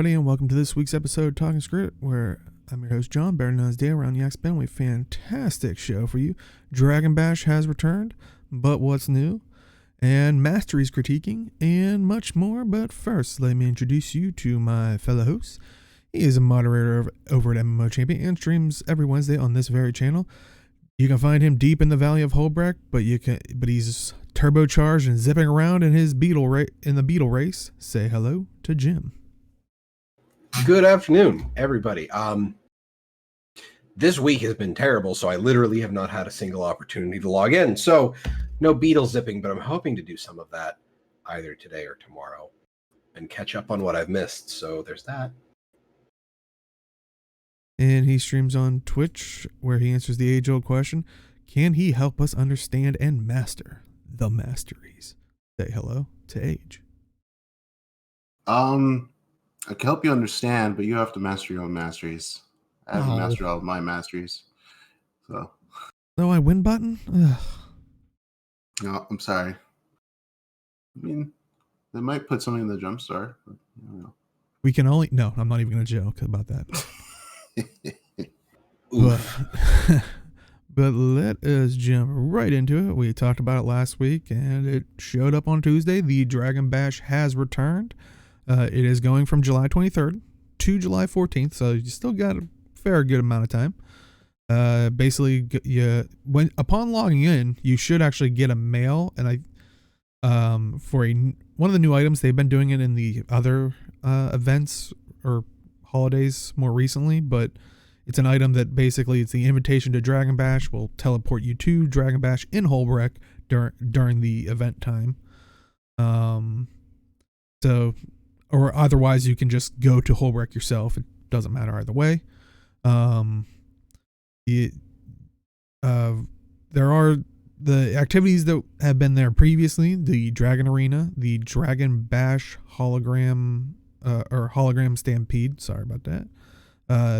everybody, and welcome to this week's episode of Talking Skritt, where I'm your host, John, better known as Dale around Yak Spin. We have a fantastic show for you. Dragon Bash has returned, but what's new? And Masteries critiquing, and much more. But first, let me introduce you to my fellow host. He is a moderator over at MMO Champion and streams every Wednesday on this very channel. You can find him deep in the Valley of Holbrecht, but he's turbocharged and zipping around in his beetle race. Say hello to Jim. Good afternoon, everybody. This week has been terrible, so I literally have not had a single opportunity to log in. So no beetle zipping, but I'm hoping to do some of that either today or tomorrow and catch up on what I've missed. So there's that. And he streams on Twitch, where he answers the age-old question, can he help us understand and master the Masteries? Say hello to Age. I can help you understand, but you have to master your own masteries. I haven't mastered all of my masteries. So. No, I win button? Ugh. No, I'm sorry. I mean, they might put something in the jump star. But, We can only... No, I'm not even going to joke about that. But let us jump right into it. We talked about it last week, and it showed up on Tuesday. The Dragon Bash has returned. It is going from July 23rd to July 14th, so you still got a fair good amount of time. Basically, upon logging in, you should actually get a mail, and one of the new items. They've been doing it in the other events or holidays more recently, but it's an item that basically it's the invitation to Dragon Bash will teleport you to Dragon Bash in Holbrecht during the event time. Or otherwise you can just go to Holbrecht yourself. It doesn't matter either way. There are the activities that have been there previously: the Dragon Arena, the Dragon Bash hologram stampede. Sorry about that.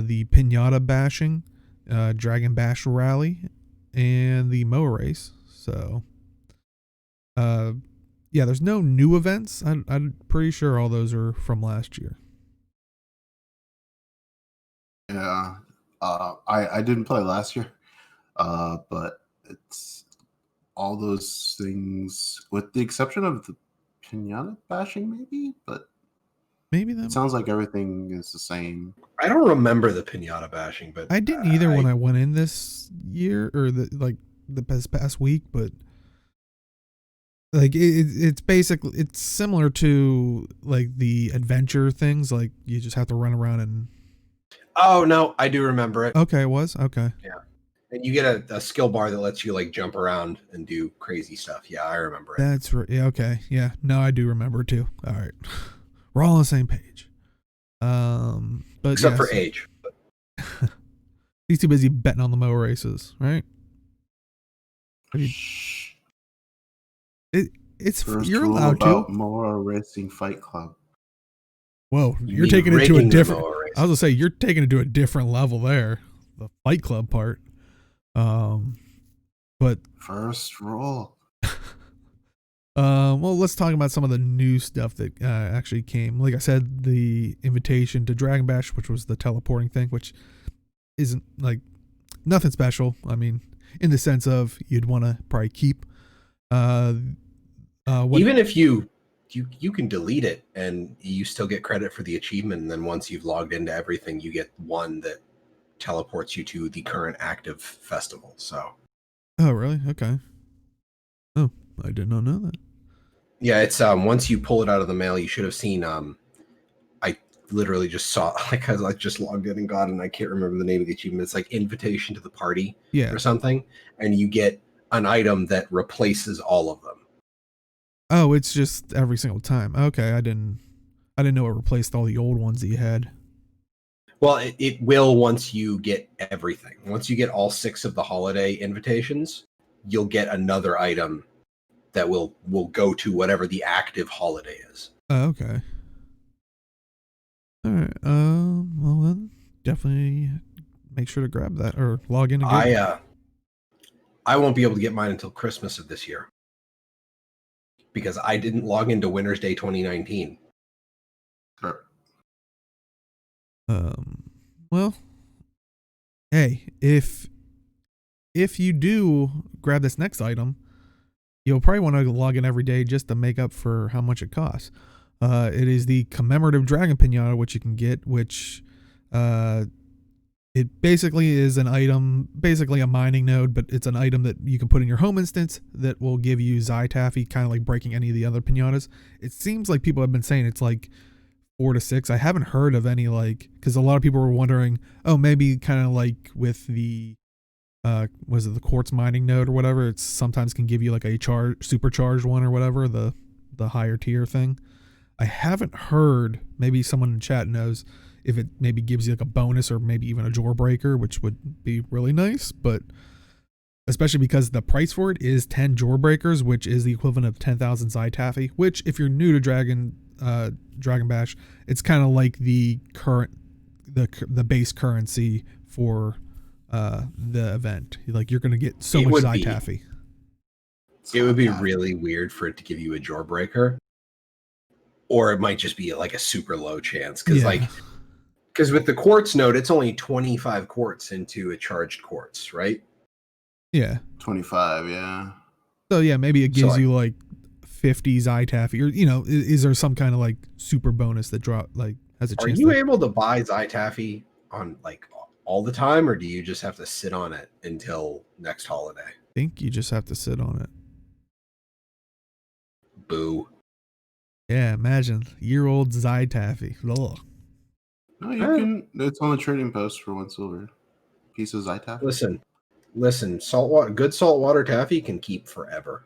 The Pinata bashing, Dragon Bash rally, and the Moa race. So, yeah, there's no new events. I'm pretty sure all those are from last year. Yeah, I didn't play last year, but it's all those things with the exception of the Pinata bashing, maybe, but maybe that. It sounds like everything is the same. I don't remember the pinata bashing, but I didn't either when I went in this year or the past week, but like it's basically it's similar to like the adventure things, like you just have to run around and. Oh no, I do remember it. Okay, it was okay. Yeah, and you get a skill bar that lets you like jump around and do crazy stuff. Yeah, I remember it. That's right. Yeah, okay. Yeah, no, I do remember it too. All right, we're all on the same page. But except for Age. He's too busy betting on the Moa races, right? It's First you're rule allowed about to. Moa Racing Fight Club. Whoa, you're taking it to a different. I was gonna say you're taking it to a different level there, the Fight Club part. But first rule. Well, let's talk about some of the new stuff that actually came. Like I said, the invitation to Dragon Bash, which was the teleporting thing, which isn't like nothing special. I mean, in the sense of you'd want to probably keep. Even if you can delete it and you still get credit for the achievement, and then once you've logged into everything, you get one that teleports you to the current active festival. So. Oh really? Okay. Oh, I did not know that. Yeah, it's once you pull it out of the mail, you should have seen. I literally just saw like I just logged in and got it, and I can't remember the name of the achievement. It's like invitation to the party, or something, and you get an item that replaces all of them. Oh, it's just every single time. Okay, I didn't know it replaced all the old ones that you had. Well, it will once you get everything. Once you get all 6 of the holiday invitations, you'll get another item that will go to whatever the active holiday is. Oh, okay. All right. Well then, definitely make sure to grab that or log in again. I won't be able to get mine until Christmas of this year because I didn't log into Winter's Day 2019. Sure. Well, hey, if you do grab this next item, you'll probably want to log in every day just to make up for how much it costs. It is the commemorative dragon pinata, which you can get, which it basically is an item, basically a mining node, but it's an item that you can put in your home instance that will give you Taffy, kind of like breaking any of the other pinatas. It seems like people have been saying it's like 4 to 6. I haven't heard of any, like, because a lot of people were wondering, oh, maybe kind of like with the was it the quartz mining node or whatever, it's sometimes can give you like a supercharged one or whatever, the higher tier thing. I haven't heard, maybe someone in chat knows if it maybe gives you like a bonus or maybe even a jawbreaker, which would be really nice, but especially because the price for it is 10 jawbreakers, which is the equivalent of 10,000 Taffy, which if you're new to Dragon Bash, it's kind of like the base currency for the event. Like, you're going to get so much Taffy. It would be really weird for it to give you a jawbreaker, or it might just be like a super low chance, because with the quartz node, it's only 25 quartz into a charged quartz, right? Yeah, 25. Yeah. So yeah, maybe it gives you like 50 Taffy, or is there some kind of like super bonus that has a chance? Are you able to buy Taffy on like all the time, or do you just have to sit on it until next holiday? I think you just have to sit on it. Boo. Yeah, imagine year-old Taffy. Ugh. No, you can. It's on the trading post for 1 silver. Piece of Taffy. Listen. Good saltwater taffy can keep forever.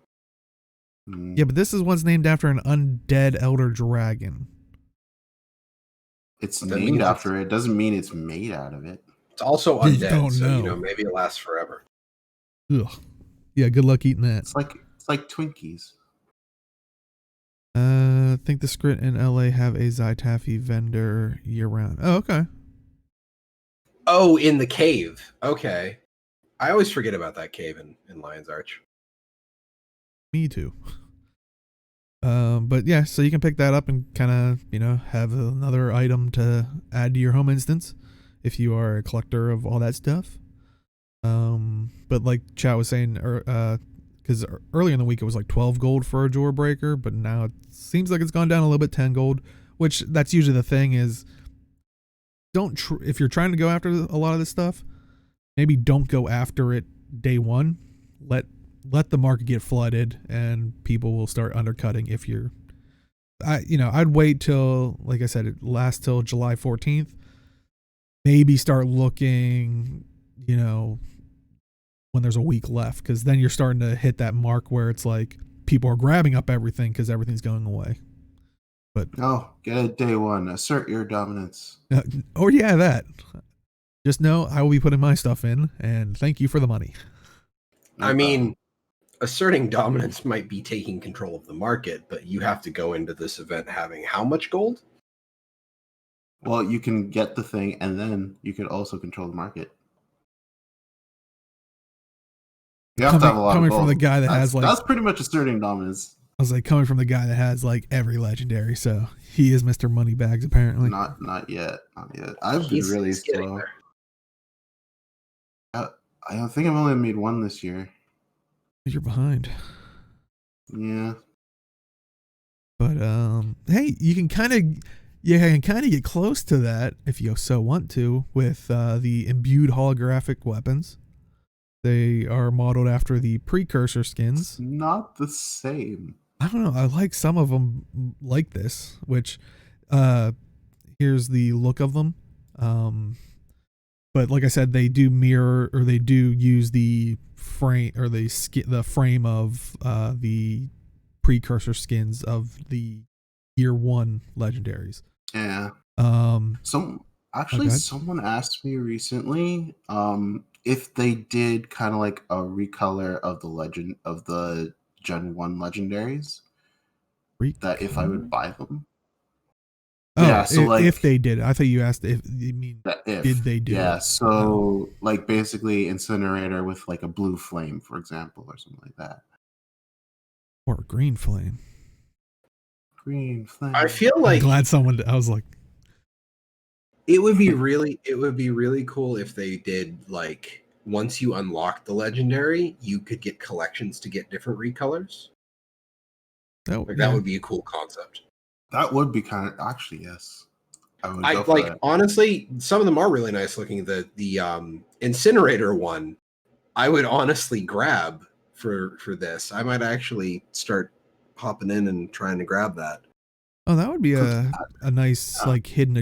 Yeah, but this is one's named after an undead elder dragon. It's named after it. Doesn't mean it's made out of it. It's also undead, so maybe it lasts forever. Ugh. Yeah, good luck eating that. It's like Twinkies. I think the Skritt in LA have a Taffy vendor year round. Oh, okay. Oh, in the cave. Okay. I always forget about that cave in Lion's Arch. Me too. But yeah, so you can pick that up and kind of, have another item to add to your home instance if you are a collector of all that stuff. But like Chat was saying, because earlier in the week it was like 12 gold for a jawbreaker, but now it seems like it's gone down a little bit, 10 gold, which that's usually the thing is, if you're trying to go after a lot of this stuff, maybe don't go after it day one. Let the market get flooded and people will start undercutting. I'd wait till, like I said, it lasts till July 14th. Maybe start looking, when there's a week left, because then you're starting to hit that mark where it's like people are grabbing up everything because everything's going away. But get it day one. Assert your dominance. That. Just know I will be putting my stuff in, and thank you for the money. I mean, asserting dominance might be taking control of the market, but you have to go into this event having how much gold? Well, you can get the thing, and then you can also control the market. You have to have a lot of gold. From the guy that that's pretty much asserting dominance. I was like, coming from the guy that has like every legendary, so he is Mr. Moneybags apparently. Not yet. I've been really slow. I think I've only made one this year. You're behind. Yeah. But hey, you can kind of get close to that if you so want to with the imbued holographic weapons. They are modeled after the precursor skins. It's not the same. I don't know. I like some of them like this, which here's the look of them. But like I said, they do mirror, or they do use the frame, or the frame of the precursor skins of the year one legendaries. Yeah. Someone asked me recently if they did kind of like a recolor of the Gen 1 legendaries. That if I would buy them. Oh, yeah, so if they did. I thought you asked did they do it? So like basically Incinerator with like a blue flame, for example, or something like that. Or a green flame. Green flame. I feel like I'm glad someone, I was like, It would be really cool if they did like once you unlock the legendary, you could get collections to get different recolors. That would be a cool concept. That would be kind of actually yes. I would go for that. Honestly, some of them are really nice looking. The incinerator one, I would honestly grab for this. I might actually start hopping in and trying to grab that. Oh, that would be a nice like hidden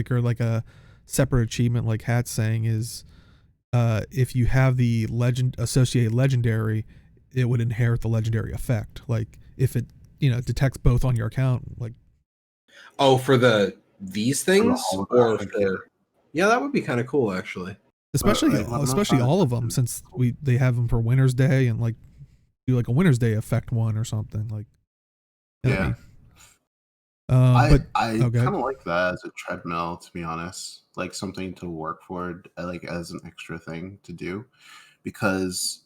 or like a separate achievement, like Hat's saying is, if you have the associated legendary, it would inherit the legendary effect. Like if it detects both on your account, like. Oh, for these things, or for that would be kind of cool actually. Especially all of them, since they have them for Winter's Day and like do like a Winter's Day effect one or something like. Yeah. I kind of like that as a treadmill, to be honest, like something to work for, like as an extra thing to do, because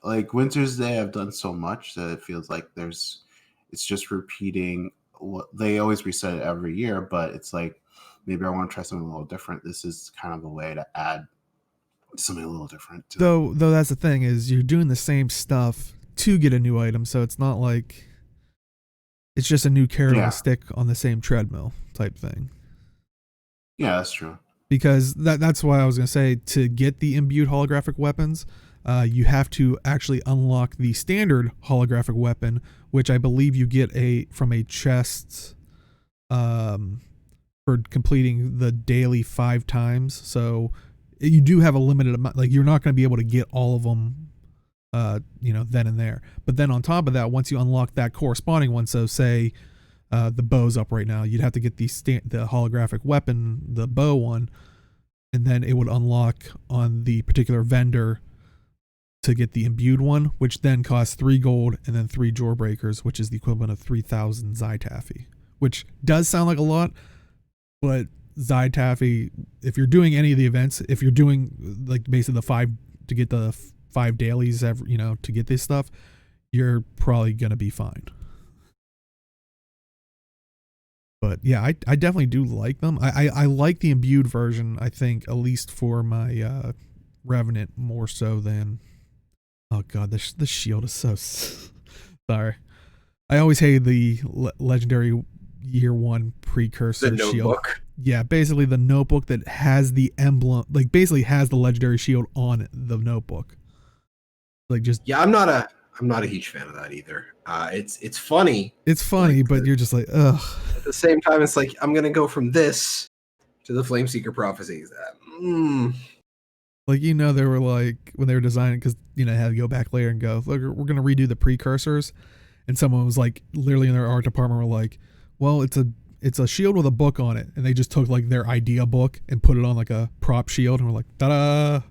like Winter's Day, I've done so much that it feels like it's just repeating what they always reset it every year, but it's like maybe I want to try something a little different. This is kind of a way to add something a little different. Though that's the thing is you're doing the same stuff to get a new item, so it's not like. It's just a new carrot on a stick on the same treadmill type thing. Yeah, that's true. Because that's why I was going to say, to get the imbued holographic weapons, you have to actually unlock the standard holographic weapon, which I believe you get from a chest for completing the daily 5 times. So you do have a limited amount. Like, you're not going to be able to get all of them then and there. But then on top of that, once you unlock that corresponding one, so say the bow's up right now, you'd have to get the holographic weapon, the bow one, and then it would unlock on the particular vendor to get the imbued one, which then costs 3 gold and then 3 jawbreakers, which is the equivalent of 3,000 Zytaffy, which does sound like a lot, but Zytaffy, if you're doing any of the events, if you're doing like basically the 5 to get the 5 dailies to get this stuff, you're probably gonna be fine. But yeah, I definitely do like them. I like the imbued version, I think, at least for my Revenant, more so than, oh god, the shield is so sorry. I always hated the legendary year 1 precursor the shield. Notebook. Yeah, basically the notebook that has the emblem, like basically has the legendary shield on the notebook. Like just I'm not a huge fan of that either. It's funny. It's funny, like, but you're just like, ugh. At the same time, it's like I'm gonna go from this to the Flameseeker prophecies. Like, they were like, when they were designing, because they had to go back later and go, look, we're gonna redo the precursors, and someone was like, literally in their art department were like, well, it's a shield with a book on it, and they just took like their idea book and put it on like a prop shield, and we're like, ta-da.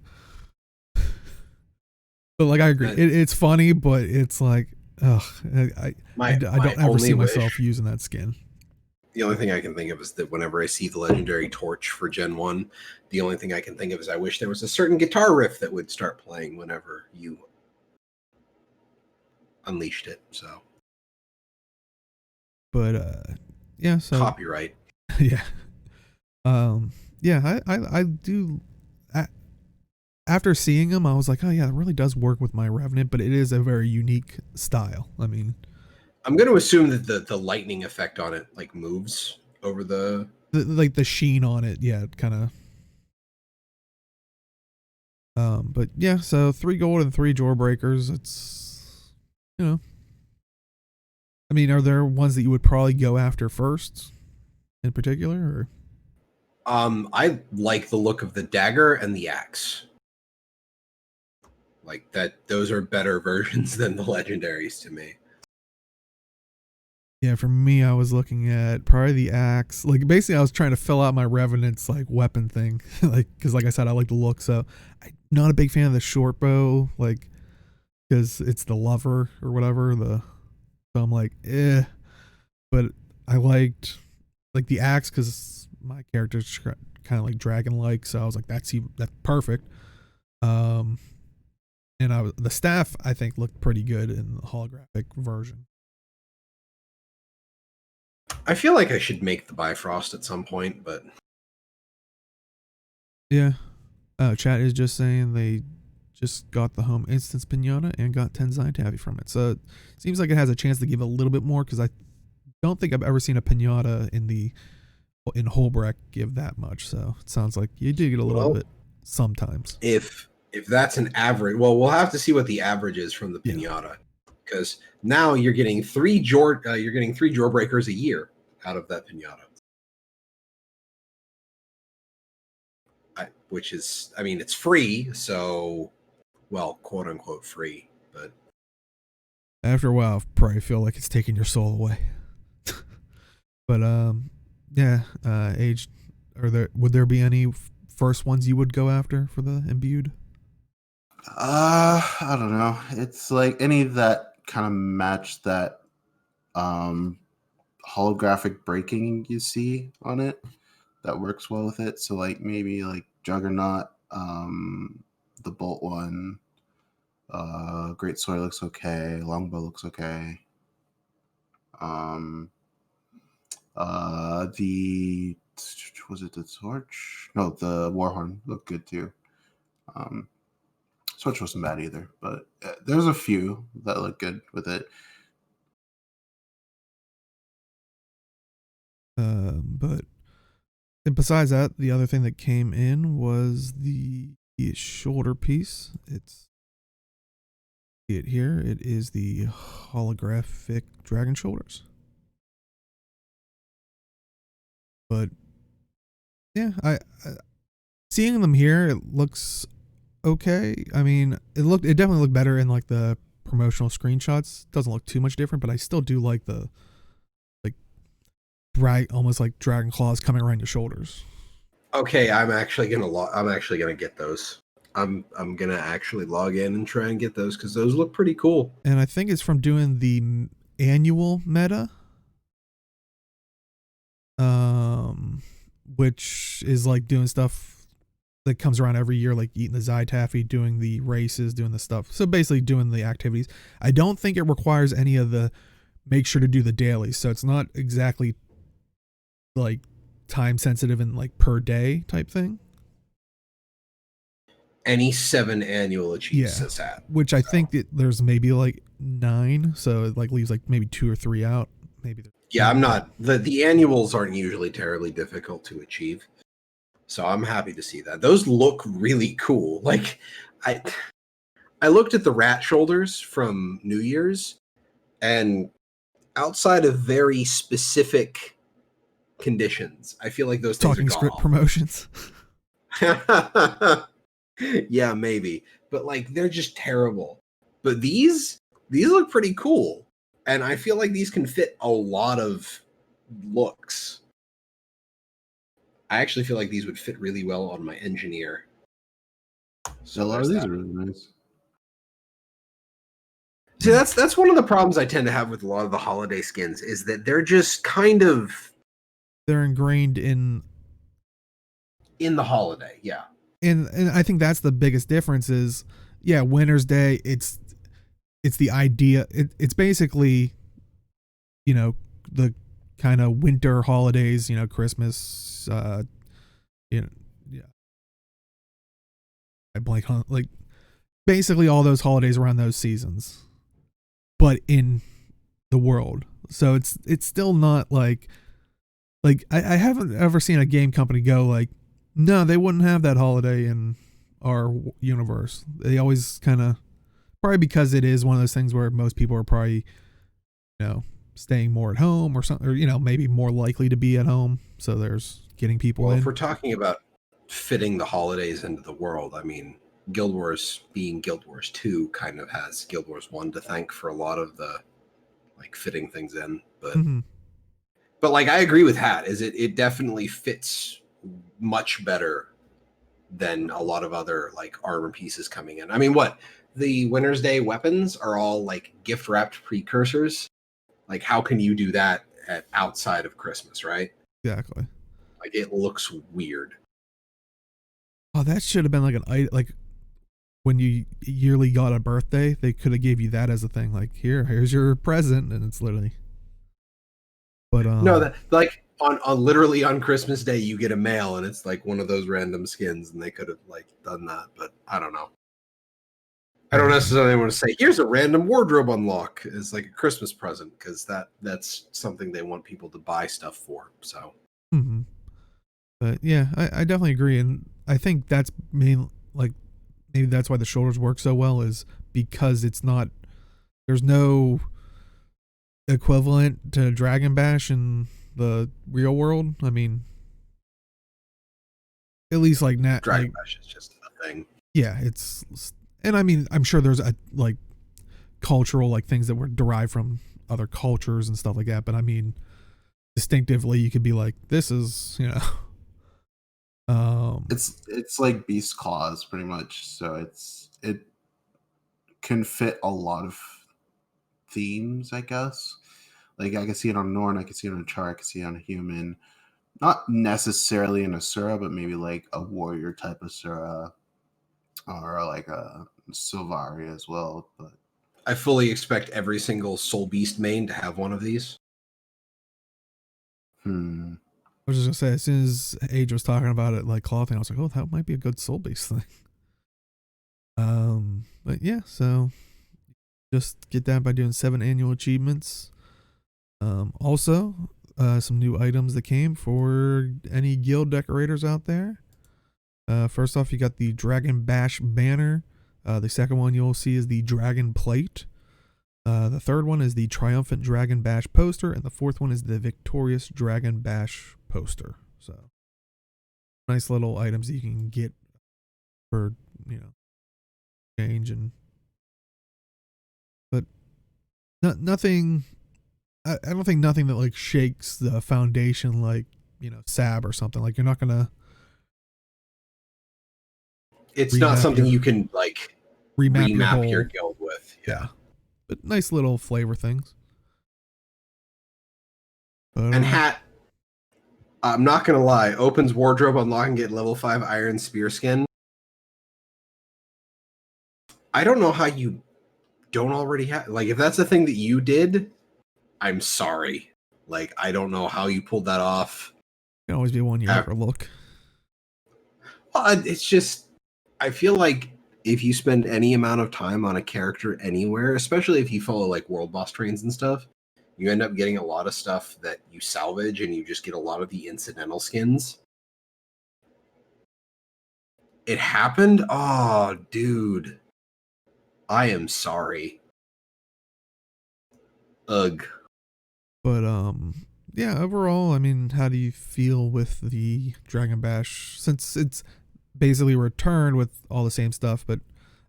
But like, I agree, it's funny, but it's like, ugh, I don't ever see myself using that skin. The only thing I can think of is that whenever I see the legendary torch for Gen 1, the only thing I can think of is I wish there was a certain guitar riff that would start playing whenever you unleashed it. So, but yeah, so copyright. Yeah. Yeah, I do. After seeing them, I was like, oh yeah, it really does work with my Revenant, but it is a very unique style. I mean, I'm going to assume that the lightning effect on it like moves over the sheen on it. Yeah, it kind of. But yeah, so 3 gold and 3 jawbreakers. It's, I mean, are there ones that you would probably go after first, in particular, or? I like the look of the dagger and the axe. Like that, those are better versions than the legendaries to me. Yeah, for me, I was looking at probably the axe. Like, basically, I was trying to fill out my Revenant's like weapon thing, like, because like I said, I like the look. So I'm not a big fan of the short bow, like, because it's the lover or whatever. So I'm like, eh. But I liked like the axe because my character's kind of like dragon-like. So I was like, that's perfect. And the staff, I think, looked pretty good in the holographic version. I feel like I should make the Bifrost at some point, but Yeah. Chat is just saying they just got the home instance pinata and got 10 Zytaffy from it. So it seems like it has a chance to give a little bit more, because I don't think I've ever seen a pinata in Holbrook give that much. So it sounds like you do get a little bit sometimes. If that's an average, well, we'll have to see what the average is from the pinata, because now you're getting three jawbreakers a year out of that pinata. Which is, I mean, it's free, so, well, quote unquote free, but after a while, I probably feel like it's taking your soul away. But yeah, Age, would there be any first ones you would go after for the imbued? I don't know. It's like any that kind of match that holographic breaking you see on it that works well with it. So like maybe like Juggernaut, the Bolt one, Great Sword looks okay, Longbow looks okay. The was it the Torch? No, the Warhorn looked good too. Torch wasn't bad either, but there's a few that look good with it. But besides that, the other thing that came in was the shoulder piece. It's it here. It is the holographic dragon shoulders. But yeah, I seeing them here, it looks okay. I mean, it definitely looked better in like the promotional screenshots. Doesn't look too much different, but I still do like the bright, almost like dragon claws coming around your shoulders. Okay, I'm actually gonna get those. I'm gonna actually log in and try and get those, because those look pretty cool. And I think it's from doing the annual meta, which is like doing stuff that comes around every year, like eating the Zytaffy, doing the races, doing the stuff. So basically doing the activities. I don't think it requires any of the make sure to do the dailies. So it's not exactly like time sensitive and like per day type thing. Any 7 annual achievements at. Which I think that there's maybe like 9. So it like leaves like maybe 2 or 3 out. Maybe. Yeah, I'm not. The annuals aren't usually terribly difficult to achieve. So I'm happy to see that. Those look really cool. Like, I looked at the rat shoulders from New Year's, and outside of very specific conditions, I feel like those talking things are Skritt promotions. Yeah, maybe. But like, they're just terrible. But these look pretty cool. And I feel like these can fit a lot of looks. I actually feel like these would fit really well on my engineer. So a lot of these are really nice. See, that's one of the problems I tend to have with a lot of the holiday skins, is that they're just kind of... They're ingrained in the holiday, yeah. And I think that's the biggest difference is, yeah, Winter's Day, it's the idea. It's basically, you know, the kind of winter holidays, you know, Christmas, you know, yeah. I blank on, like, basically all those holidays around those seasons, but in the world. So it's still not like I haven't ever seen a game company go like, no, they wouldn't have that holiday in our universe. They always kind of, probably because it is one of those things where most people are probably, you know, staying more at home or something, or, you know, maybe more likely to be at home. So there's getting people in. If we're talking about fitting the holidays into the world, I mean, Guild Wars being Guild Wars 2 kind of has Guild Wars 1 to thank for a lot of the like fitting things in. But but like, I agree with Hat, is it definitely fits much better than a lot of other like armor pieces coming in. I mean, what, the Winter's Day weapons are all like gift wrapped precursors. Like, how can you do that outside of Christmas, right? Exactly. Like, it looks weird. Oh, that should have been like like when you yearly got a birthday, they could have gave you that as a thing. Like, here's your present, and it's literally. But no, that like on literally on Christmas Day you get a mail and it's like one of those random skins, and they could have like done that, but I don't know. I don't necessarily want to say here's a random wardrobe unlock as like a Christmas present, because that's something they want people to buy stuff for. So, but yeah, I definitely agree, and I think that's maybe that's why the shoulders work so well, is because there's no equivalent to Dragon Bash in the real world. I mean, at least like Dragon Bash is just a thing. Yeah, and I mean, I'm sure there's a like cultural like things that were derived from other cultures and stuff like that, but I mean, distinctively you could be like, this is, it's like Beast Claws pretty much, so it can fit a lot of themes, I guess. Like I can see it on Norn, I can see it on a Char, I can see it on a human. Not necessarily an Asura, but maybe like a warrior type Asura, or like a Sylvari as well. But I fully expect every single Soul Beast main to have one of these. I was just gonna say, as soon as Age was talking about it, like Claw thing, I was like, oh, that might be a good Soul Beast thing. But yeah, so just get that by doing 7 annual achievements. Also, some new items that came for any guild decorators out there. First off, you got the Dragon Bash banner. The second one you'll see is the Dragon Plate. The third one is the Triumphant Dragon Bash poster, and the fourth one is the Victorious Dragon Bash poster. So, nice little items that you can get for, change, but nothing. I don't think nothing that like shakes the foundation, like Sab or something. Like, you're not gonna. It's not something you can like remap your guild with. Yeah. But nice little flavor things. But, and hat, I'm not gonna lie, opens wardrobe unlock and get level 5 Iron Spear skin. I don't know how you don't already have, like, if that's the thing that you did, I'm sorry. Like, I don't know how you pulled that off. It can always be one year look. It's just, I feel like if you spend any amount of time on a character anywhere, especially if you follow like world boss trains and stuff, you end up getting a lot of stuff that you salvage, and you just get a lot of the incidental skins. It happened? Oh, dude. I am sorry. Ugh. But yeah, overall, I mean, how do you feel with the Dragon Bash, since it's basically returned with all the same stuff, but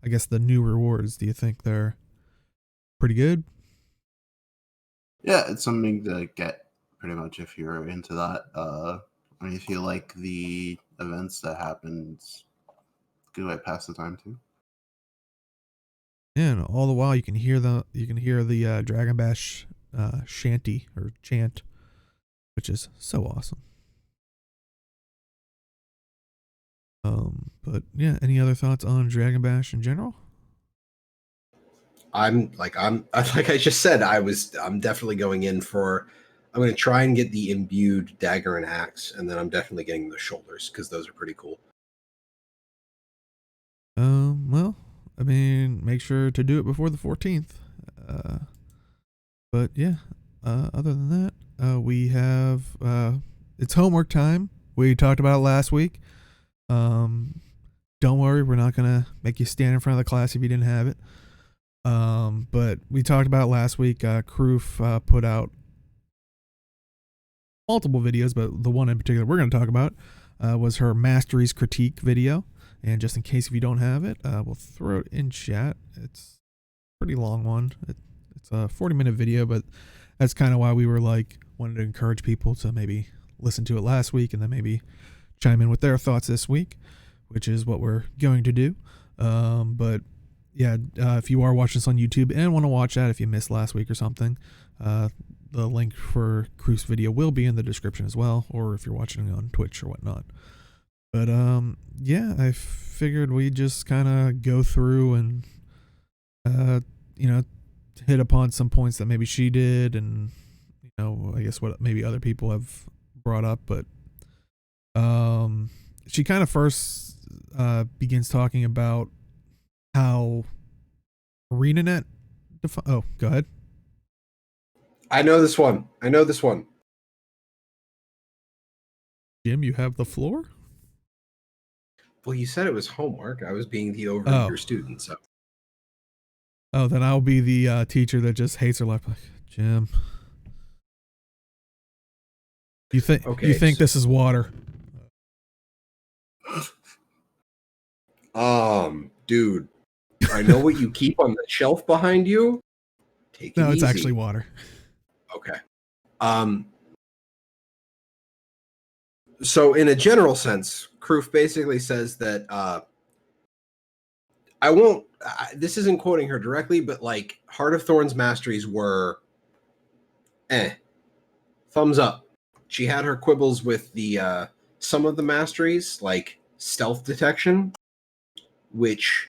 I guess the new rewards, do you think they're pretty good? Yeah, it's something to get pretty much if you're into that. I mean, if you like the events that happen, it's a good way to pass the time too. Yeah, and all the while you can hear the Dragon Bash shanty or chant, which is so awesome. But yeah, any other thoughts on Dragon Bash in general? Like I just said, I'm definitely going in for, I'm going to try and get the imbued dagger and axe, and then I'm definitely getting the shoulders, because those are pretty cool. Well, I mean, make sure to do it before the 14th. But yeah, other than that, we have, it's homework time. We talked about it last week. Don't worry, we're not going to make you stand in front of the class if you didn't have it. But we talked about last week, KROOF put out multiple videos, but the one in particular we're going to talk about was her Masteries critique video. And just in case if you don't have it, we'll throw it in chat. It's a pretty long one. It's a 40-minute video, but that's kind of why we were like, wanted to encourage people to maybe listen to it last week and then maybe chime in with their thoughts this week, which is what we're going to do. But yeah, if you are watching this on YouTube and want to watch that, if you missed last week or something, the link for KROOF's video will be in the description as well, or if you're watching it on Twitch or whatnot. But yeah, I figured we'd just kind of go through and hit upon some points that maybe she did, and I guess what maybe other people have brought up, but she kind of first begins talking about how ArenaNet oh, go ahead. I know this one. Jim, you have the floor? Well, you said it was homework. I was being the overeager student, so. Oh, then I'll be the teacher that just hates her life. Like, Jim, you think this is water? Dude, I know what you keep on the shelf behind you. Take it easy. No, it's actually water. Okay. So in a general sense, KROOF basically says that this isn't quoting her directly, but like Heart of Thorns Masteries were thumbs up. She had her quibbles with the some of the masteries, like stealth detection, which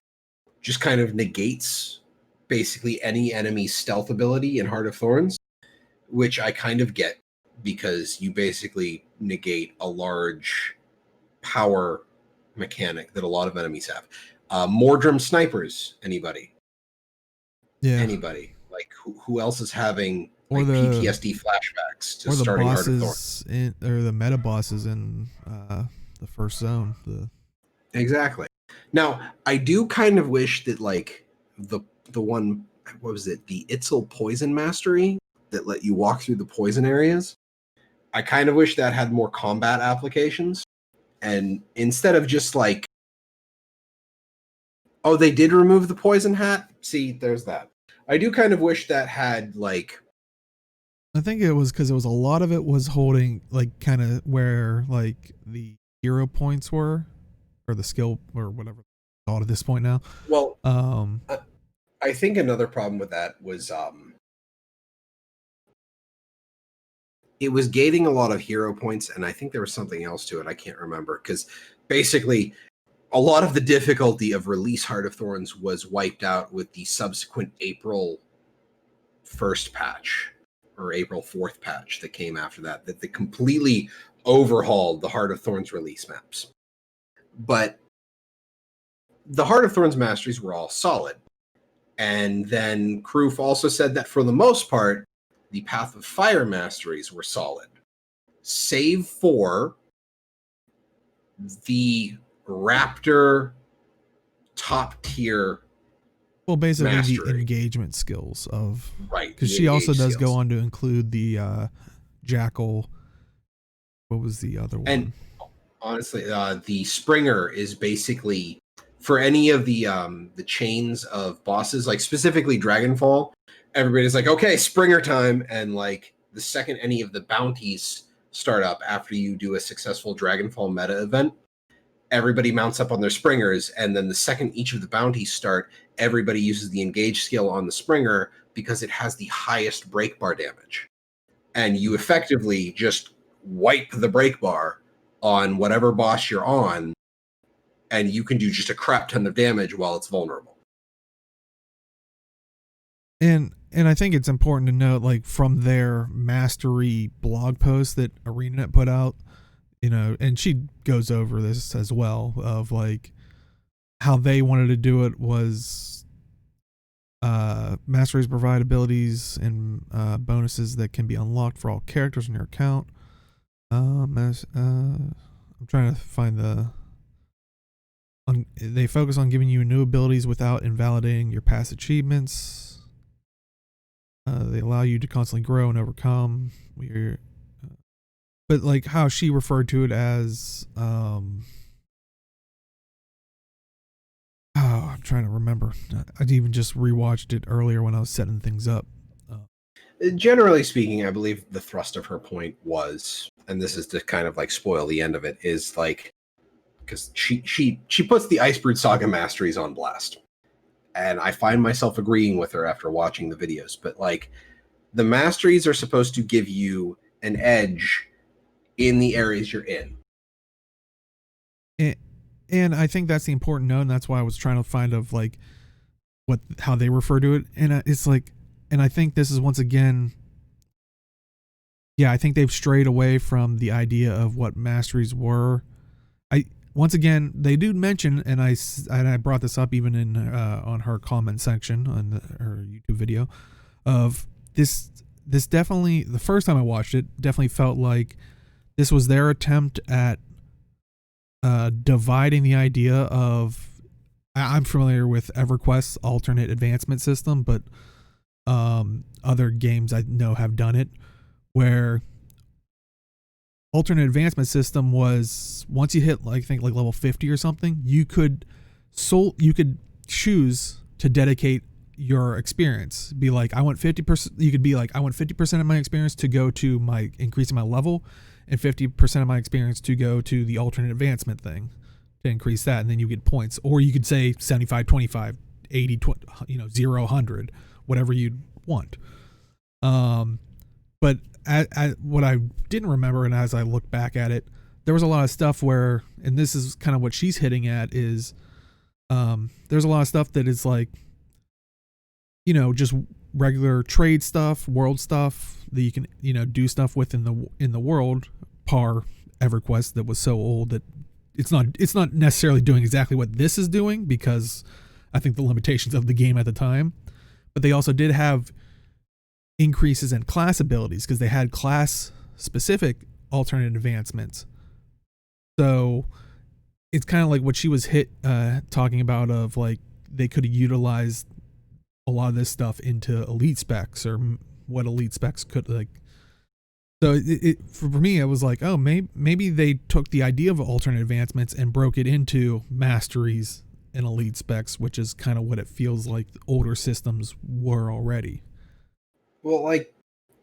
just kind of negates basically any enemy's stealth ability in Heart of Thorns, which I kind of get, because you basically negate a large power mechanic that a lot of enemies have. Mordrum snipers, anybody? Yeah. Anybody? Like, who else is having like PTSD flashbacks to starting Heart of Thorns? Or the meta bosses in the first zone. Exactly. Now, I do kind of wish that like the one, what was it? The Itzel Poison Mastery that let you walk through the poison areas. I kind of wish that had more combat applications. And instead of just like, oh, they did remove the poison hat. See, there's that. I do kind of wish that had like, I think it was because it was a lot of it was holding like kind of where like the hero points were, or the skill or whatever it's called at this point now. Well, I think another problem with that was it was gating a lot of hero points, and I think there was something else to it. I can't remember, because basically a lot of the difficulty of release Heart of Thorns was wiped out with the subsequent April 1st patch, or April 4th patch that came after that they completely overhauled the Heart of Thorns release maps. But the Heart of Thorns masteries were all solid. And then KROOF also said that for the most part, the Path of Fire masteries were solid, save for the Raptor top tier. Well, basically mastery. The engagement skills of, right, because she also does go on to include the Jackal. What was the other one? And honestly, the Springer is basically for any of the chains of bosses, like specifically Dragonfall. Everybody's like, okay, Springer time, and like the second any of the bounties start up after you do a successful Dragonfall meta event, everybody mounts up on their Springers, and then the second each of the bounties start, everybody uses the engage skill on the Springer because it has the highest break bar damage. And you effectively just wipe the break bar on whatever boss you're on, and you can do just a crap ton of damage while it's vulnerable. And I think it's important to note, like, from their mastery blog post that ArenaNet put out, and she goes over this as well, of like how they wanted to do it was masteries provide abilities and bonuses that can be unlocked for all characters in your account. I'm trying to find they focus on giving you new abilities without invalidating your past achievements. They allow you to constantly grow and overcome. But like how she referred to it as, I'm trying to remember. I even just rewatched it earlier when I was setting things up. Generally speaking, I believe the thrust of her point was, and this is to kind of like spoil the end of it, is like, because she puts the Icebrood Saga masteries on blast. And I find myself agreeing with her after watching the videos. But like, the masteries are supposed to give you an edge in the areas you're in. And I think that's the important note, and that's why I was trying to find of like how they refer to it. And it's like, and I think this is once again Yeah, I think they've strayed away from the idea of what masteries were. Once again, they do mention, and I brought this up even in on her comment section on her YouTube video, of this. This definitely, the first time I watched it, definitely felt like this was their attempt at dividing the idea of. I'm familiar with EverQuest's alternate advancement system, but other games I know have done it, where alternate advancement system was once you hit like level 50 or something, you could choose to dedicate your experience. Be like, I want 50%. You could be like, I want 50% of my experience to go to my increasing my level, and 50% of my experience to go to the alternate advancement thing to increase that, and then you get points. Or you could say 75, 25, 80, 20, 0, 100, whatever you'd want. But what I didn't remember, and as I look back at it, there was a lot of stuff where, and this is kind of what she's hitting at, is there's a lot of stuff that is like, just regular trade stuff, world stuff that you can, do stuff with in the world, par EverQuest that was so old that it's not necessarily doing exactly what this is doing, because I think the limitations of the game at the time. But they also did have increases in class abilities, because they had class specific alternate advancements. So it's kind of like what she was talking about, of like they could have utilized a lot of this stuff into elite specs, or what elite specs could like. So for me, it was like, oh, maybe they took the idea of alternate advancements and broke it into masteries and elite specs, which is kind of what it feels like the older systems were already. Well, like,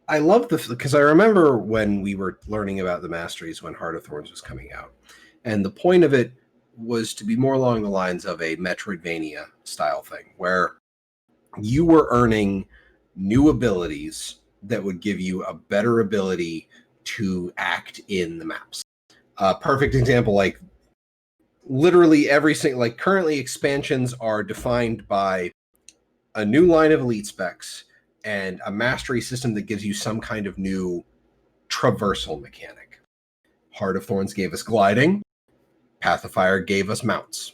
I love because I remember when we were learning about the Masteries when Heart of Thorns was coming out, and the point of it was to be more along the lines of a Metroidvania style thing, where you were earning new abilities that would give you a better ability to act in the maps. Perfect example, like literally every single, like currently expansions are defined by a new line of elite specs and a mastery system that gives you some kind of new traversal mechanic. Heart of Thorns gave us gliding. Path of Fire gave us mounts.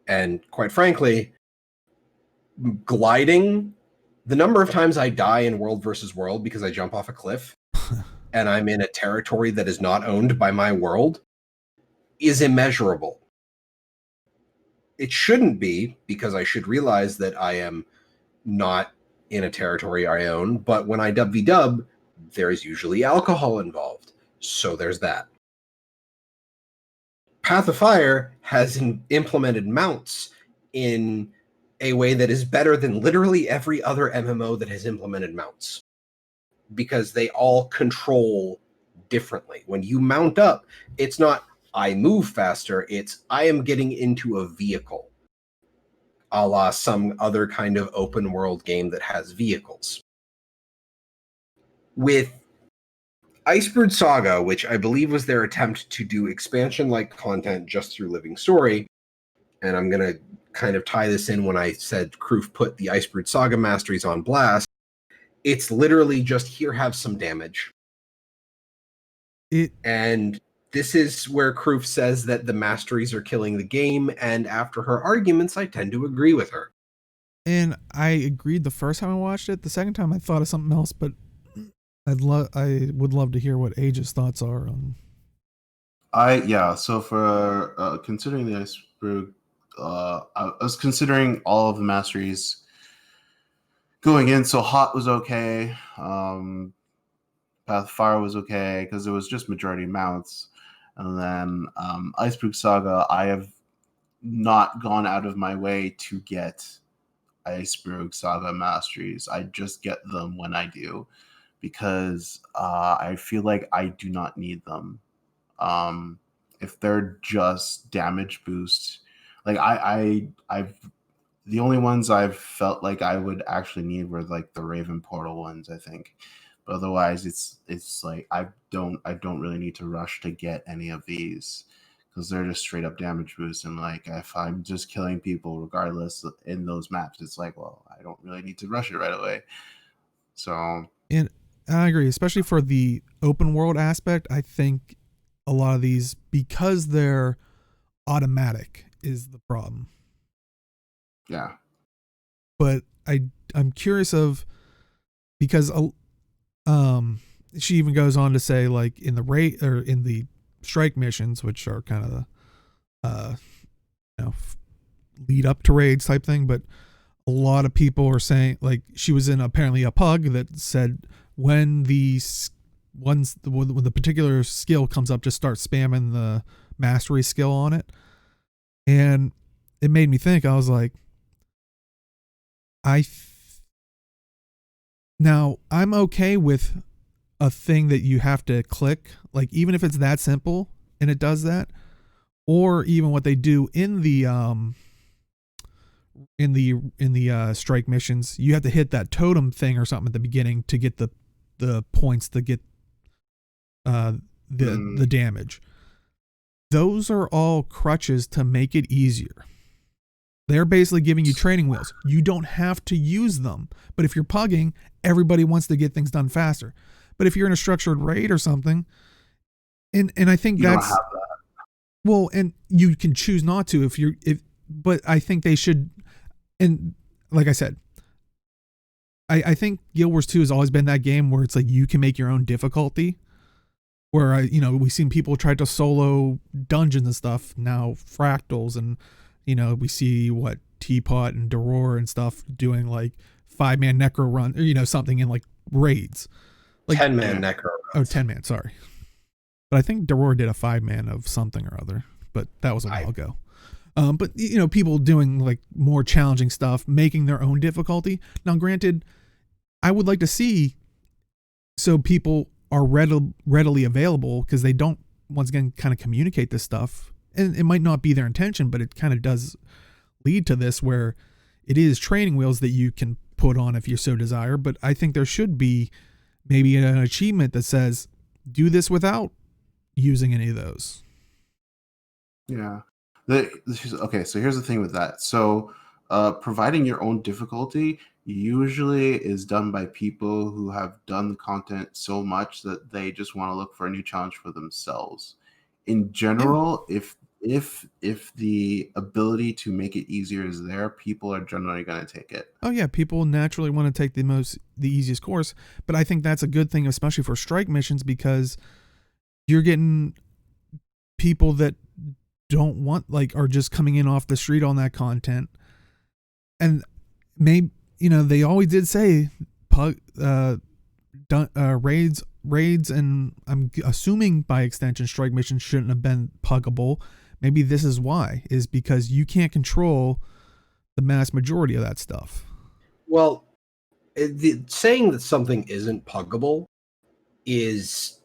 And quite frankly, gliding, the number of times I die in World versus World because I jump off a cliff and I'm in a territory that is not owned by my world is immeasurable. It shouldn't be, because I should realize that I am not in a territory I own, but when I dub, there's usually alcohol involved. So there's that. Path of Fire has implemented mounts in a way that is better than literally every other MMO that has implemented mounts, because they all control differently. When you mount up, it's not I move faster, it's I am getting into a vehicle, a la some other kind of open world game that has vehicles. With Iceberg Saga, which I believe was their attempt to do expansion-like content just through Living Story, and I'm going to kind of tie this in when I said KROOF put the Iceberg Saga Masteries on blast, it's literally just, here, have some damage. And this is where KROOF says that the Masteries are killing the game, and after her arguments, I tend to agree with her. And I agreed the first time I watched it. The second time I thought of something else, but I would love to hear what Age's thoughts are on. So for considering the Iceberg, I was considering all of the Masteries going in. So Hot was okay. Path of Fire was okay because it was just majority mounts. And then Iceberg Saga, I have not gone out of my way to get Iceberg Saga Masteries. I just get them when I do, because I feel like I do not need them. If they're just damage boost, like I've the only ones I've felt like I would actually need were like the Raven Portal ones, I think. But otherwise, it's like I don't really need to rush to get any of these, because they're just straight up damage boost. And like, if I'm just killing people regardless in those maps, it's like, well, I don't really need to rush it right away. So, and I agree, especially for the open world aspect. I think a lot of these, because they're automatic, is the problem. Yeah. But I'm curious of, because she even goes on to say, like, in the raid or in the strike missions, which are kind of the lead up to raids type thing, but a lot of people are saying, like, she was in apparently a pug that said when the particular skill comes up, just start spamming the mastery skill on it. And it made me think. I was like, now I'm okay with a thing that you have to click, like, even if it's that simple and it does that, or even what they do in the strike missions, you have to hit that totem thing or something at the beginning to get the points to get the damage. Those are all crutches to make it easier. They're basically giving you training wheels. You don't have to use them. But if you're pugging, everybody wants to get things done faster. But if you're in a structured raid or something, and I think you that's, don't have that. Well, and you can choose not to but I think they should. And like I said, I think Guild Wars 2 has always been that game where it's like you can make your own difficulty. Where we've seen people try to solo dungeons and stuff, now fractals, and we see what Teapot and Doror and stuff doing, like 5-man necro run, or something in like raids, like 10-man necro runs. 10-man, sorry. But I think Doror did a 5-man of something or other, but that was a while ago. But people doing like more challenging stuff, making their own difficulty. Now, granted, I would like to see so people are readily available, because they don't, once again, kind of communicate this stuff, and it might not be their intention, but it kind of does lead to this, where it is training wheels that you can put on if you so desire. But I think there should be maybe an achievement that says do this without using any of those. Yeah. Okay, so here's the thing with that. So providing your own difficulty usually is done by people who have done the content so much that they just want to look for a new challenge for themselves. In general, if the ability to make it easier is there, people are generally going to take it. Oh yeah, people naturally want to take the easiest course, but I think that's a good thing, especially for strike missions, because you're getting people that don't want, like, are just coming in off the street on that content, and maybe they always did say raids, and I'm assuming by extension strike missions shouldn't have been puggable. Maybe this is why, is because you can't control the mass majority of that stuff. Well, saying that something isn't puggable is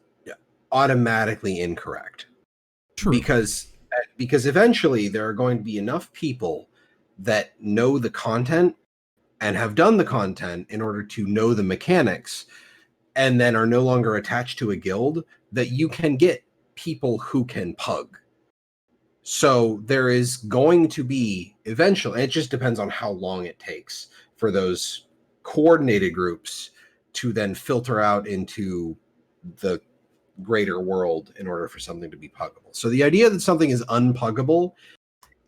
automatically incorrect. True. Because eventually there are going to be enough people that know the content and have done the content in order to know the mechanics, and then are no longer attached to a guild, that you can get people who can pug. So there is going to be eventually, it just depends on how long it takes for those coordinated groups to then filter out into the greater world in order for something to be puggable. So the idea that something is unpuggable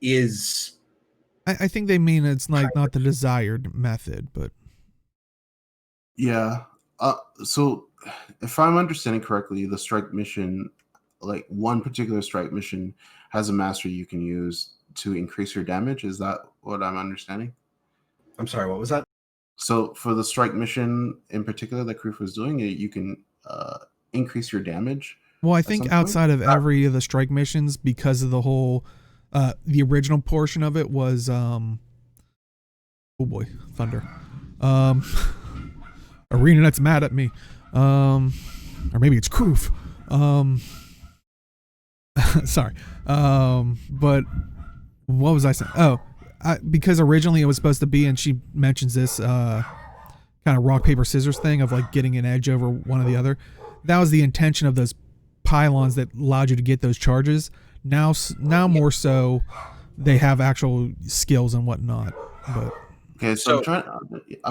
is... I think they mean it's like not the desired method, but... Yeah. So if I'm understanding correctly, the strike mission, like one particular strike mission, has a mastery you can use to increase your damage. Is that what I'm understanding? I'm sorry, what was that? So for the strike mission in particular that KROOF was doing, you can increase your damage. Well, I think outside of every of the strike missions, because of the whole, the original portion of it was, oh boy, thunder. ArenaNet's mad at me. Or maybe it's KROOF. Sorry. But what was I saying? Oh, because originally it was supposed to be, and she mentions this kind of rock, paper, scissors thing of like getting an edge over one or the other. That was the intention of those pylons that allowed you to get those charges. Now more so, they have actual skills and whatnot. But okay, so I'm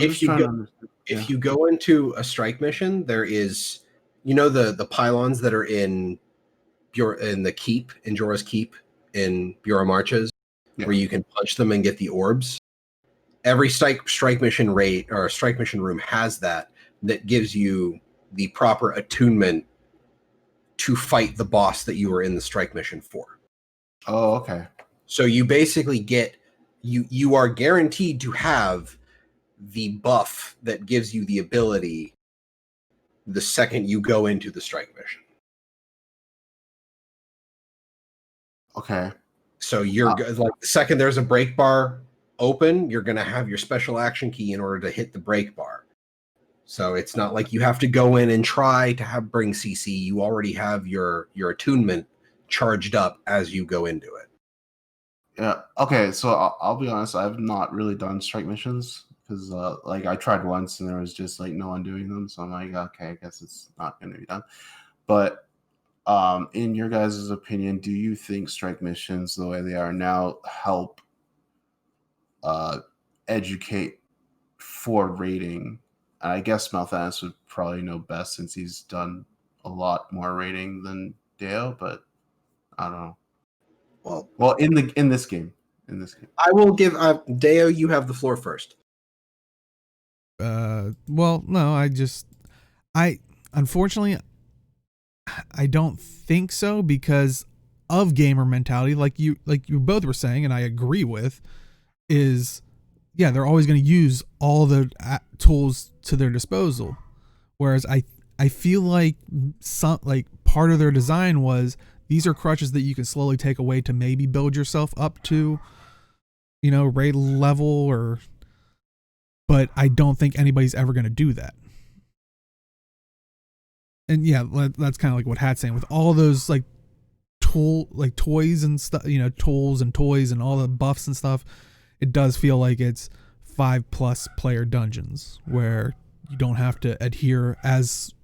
just trying to understand. If you go into a strike mission, there is, the pylons that are in the keep, in Jorah's Keep, in Bureau Marches, where you can punch them and get the orbs. Every strike mission rate or strike mission room has that gives you the proper attunement to fight the boss that you were in the strike mission for. Oh, okay. So you basically get you are guaranteed to have the buff that gives you the ability the second you go into the strike mission. Okay. So you're like the second there's a break bar open, you're going to have your special action key in order to hit the break bar. So it's not like you have to go in and try to bring CC. You already have your attunement charged up as you go into it. Yeah. Okay. So I'll be honest. I've not really done strike missions because I tried once and there was just like no one doing them. So I'm like, okay, I guess it's not going to be done. But in your guys' opinion, do you think strike missions the way they are now help educate for raiding? I guess Malthanis would probably know best since he's done a lot more raiding than Deo, but I don't know. Well, in this game, I will give Deo. You have the floor first. Well, no, unfortunately, I don't think so because of gamer mentality, like you both were saying, and I agree with, is they're always going to use all the tools to their disposal, whereas I feel like part of their design was these are crutches that you can slowly take away to maybe build yourself up to, raid level but I don't think anybody's ever going to do that. And that's kind of like what Hat's saying with all those toys and stuff, tools and toys and all the buffs and stuff. It does feel like it's 5+ player dungeons where you don't have to adhere as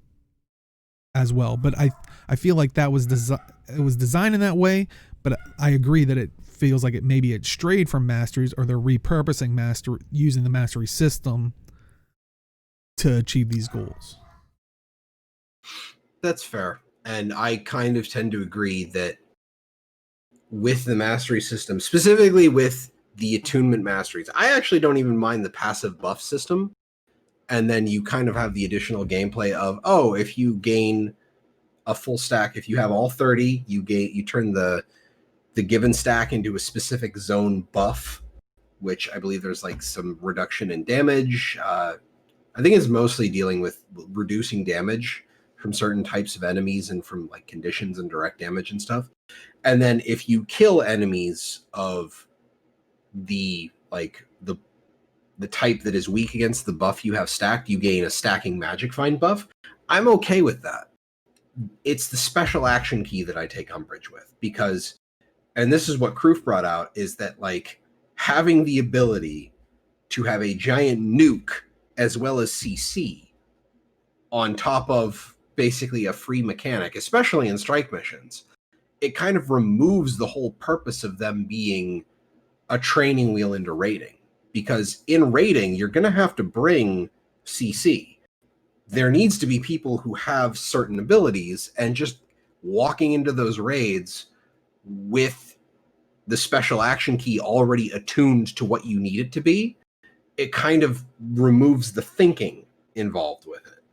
well. But I feel like that was it was designed in that way, but I agree that it feels like it strayed from Masteries, or they're repurposing using the Mastery system to achieve these goals. That's fair. And I kind of tend to agree that with the Mastery system, specifically with the attunement Masteries, I actually don't even mind the passive buff system. And then you kind of have the additional gameplay of, if you gain a full stack, if you have all 30, you turn the given stack into a specific zone buff, which I believe there's like some reduction in damage. I think it's mostly dealing with reducing damage from certain types of enemies and from like conditions and direct damage and stuff. And then if you kill enemies of the type that is weak against the buff you have stacked, you gain a stacking magic find buff. I'm okay with that. It's the special action key that I take umbrage with, because, and this is what KROOF brought out, is that having the ability to have a giant nuke as well as CC on top of basically a free mechanic, especially in strike missions, it kind of removes the whole purpose of them being a training wheel into raiding. Because in raiding, you're going to have to bring CC. There needs to be people who have certain abilities, and just walking into those raids with the special action key already attuned to what you need it to be, it kind of removes the thinking involved with it.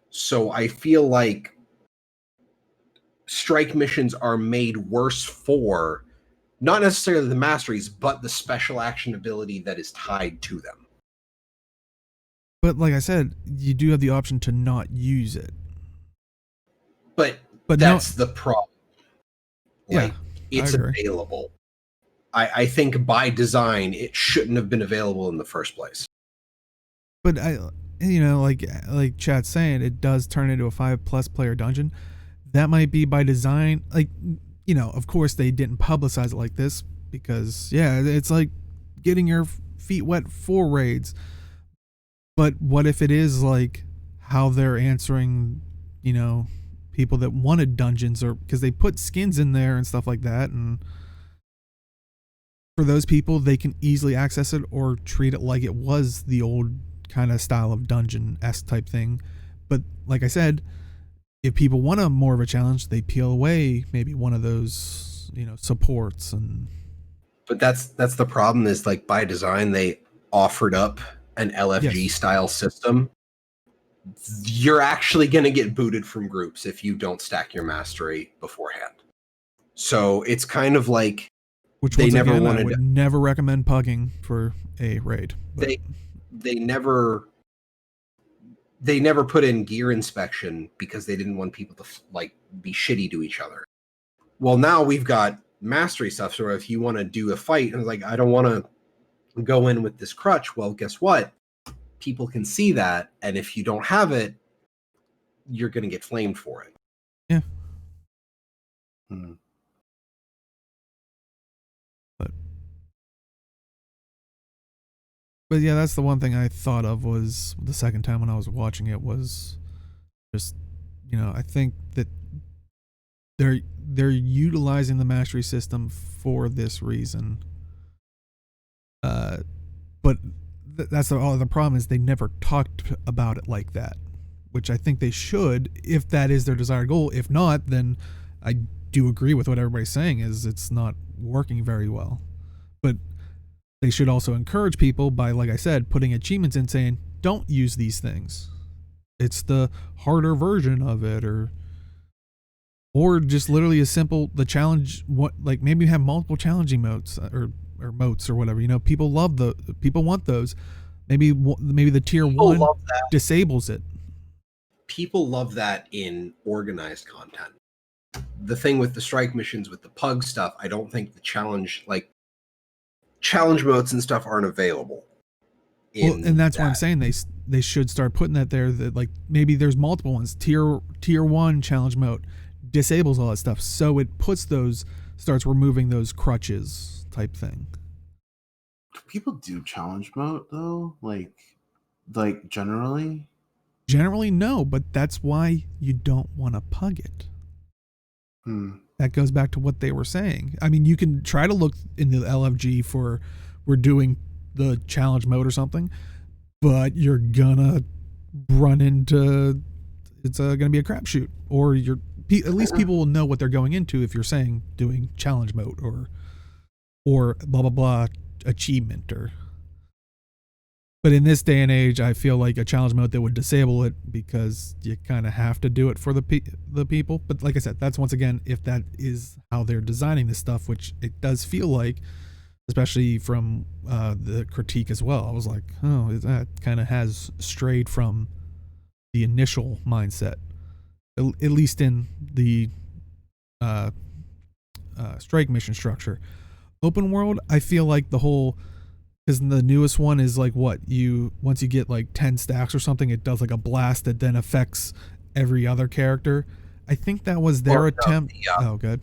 So I feel like strike missions are made worse for not necessarily the Masteries, but the special action ability that is tied to them. But like I said, you do have the option to not use it. But that's the problem. It's available. I think by design, it shouldn't have been available in the first place. But like Chat's saying, it does turn into a 5+ player dungeon. That might be by design. Of course they didn't publicize it like this because it's like getting your feet wet for raids. But what if it is like how they're answering, people that wanted dungeons, or because they put skins in there and stuff like that, and for those people they can easily access it or treat it like it was the old kind of style of dungeon-esque type thing. But like I said, if people want a more of a challenge, they peel away maybe one of those, supports. But that's the problem, is like by design they offered up an LFG style system. You're actually going to get booted from groups if you don't stack your mastery beforehand. So it's kind of like, which they never wanted. I would never recommend pugging for a raid. But they never put in gear inspection because they didn't want people to like be shitty to each other. Well, now we've got mastery stuff. So if you want to do a fight and like, I don't want to go in with this crutch. Well, guess what? People can see that. And if you don't have it, you're going to get flamed for it. Yeah. But yeah, that's the one thing I thought of was the second time when I was watching it was just, I think that they're utilizing the mastery system for this reason. But that's the problem is they never talked about it like that, which I think they should if that is their desired goal. If not, then I do agree with what everybody's saying is it's not working very well. But they should also encourage people by, like I said, putting achievements in saying, don't use these things. It's the harder version of it, or just literally as simple, the challenge, like maybe have multiple challenging modes or motes or whatever. People people want those. Maybe the tier people 1 disables it. People love that in organized content. The thing with the strike missions, with the pug stuff, I don't think the challenge modes and stuff aren't available. And that's why I'm saying they should start putting that there. That like maybe there's multiple ones. Tier 1 challenge mode disables all that stuff, so it starts removing those crutches type thing. Do people do challenge mode though? Like generally? Generally, no, but that's why you don't want to pug it. That goes back to what they were saying. I mean, you can try to look in the LFG for we're doing the challenge mode or something, but you're gonna run into it's gonna be a crapshoot, or at least people will know what they're going into if you're saying doing challenge mode or blah blah blah achievement or. But in this day and age, I feel like a challenge mode that would disable it because you kind of have to do it for the people. But like I said, that's once again, if that is how they're designing this stuff, which it does feel like, especially from the critique as well. I was like, oh, that kind of has strayed from the initial mindset, at least in the strike mission structure. Open world, I feel like the whole... Because the newest one is like once you get like 10 stacks or something, it does like a blast that then affects every other character. I think that was their attempt. Oh, good.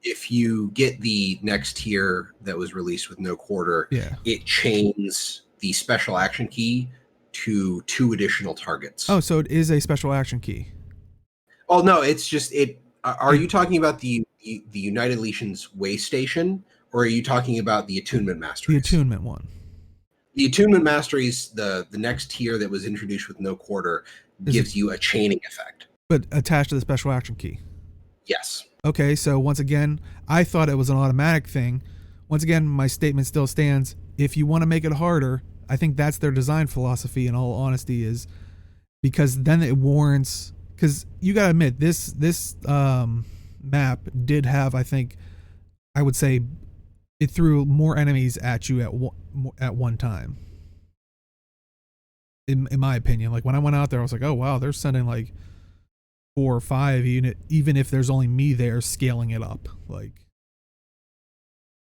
If you get the next tier that was released with no quarter, it chains the special action key to 2 additional targets. Oh, so it is a special action key. Oh, no, it's just it. Are you talking about the United Legions way station? Or are you talking about the attunement masteries? The attunement one. The attunement masteries, the next tier that was introduced with no quarter, gives you a chaining effect. But attached to the special action key? Yes. Okay, so once again, I thought it was an automatic thing. Once again, my statement still stands. If you want to make it harder, I think that's their design philosophy, in all honesty, is because then it warrants... Because you got to admit, this map did have, I think, I would say... It threw more enemies at you at one time. In my opinion, like when I went out there, I was like, "Oh wow, they're sending like 4 or 5 unit, even if there's only me there, scaling it up." Like,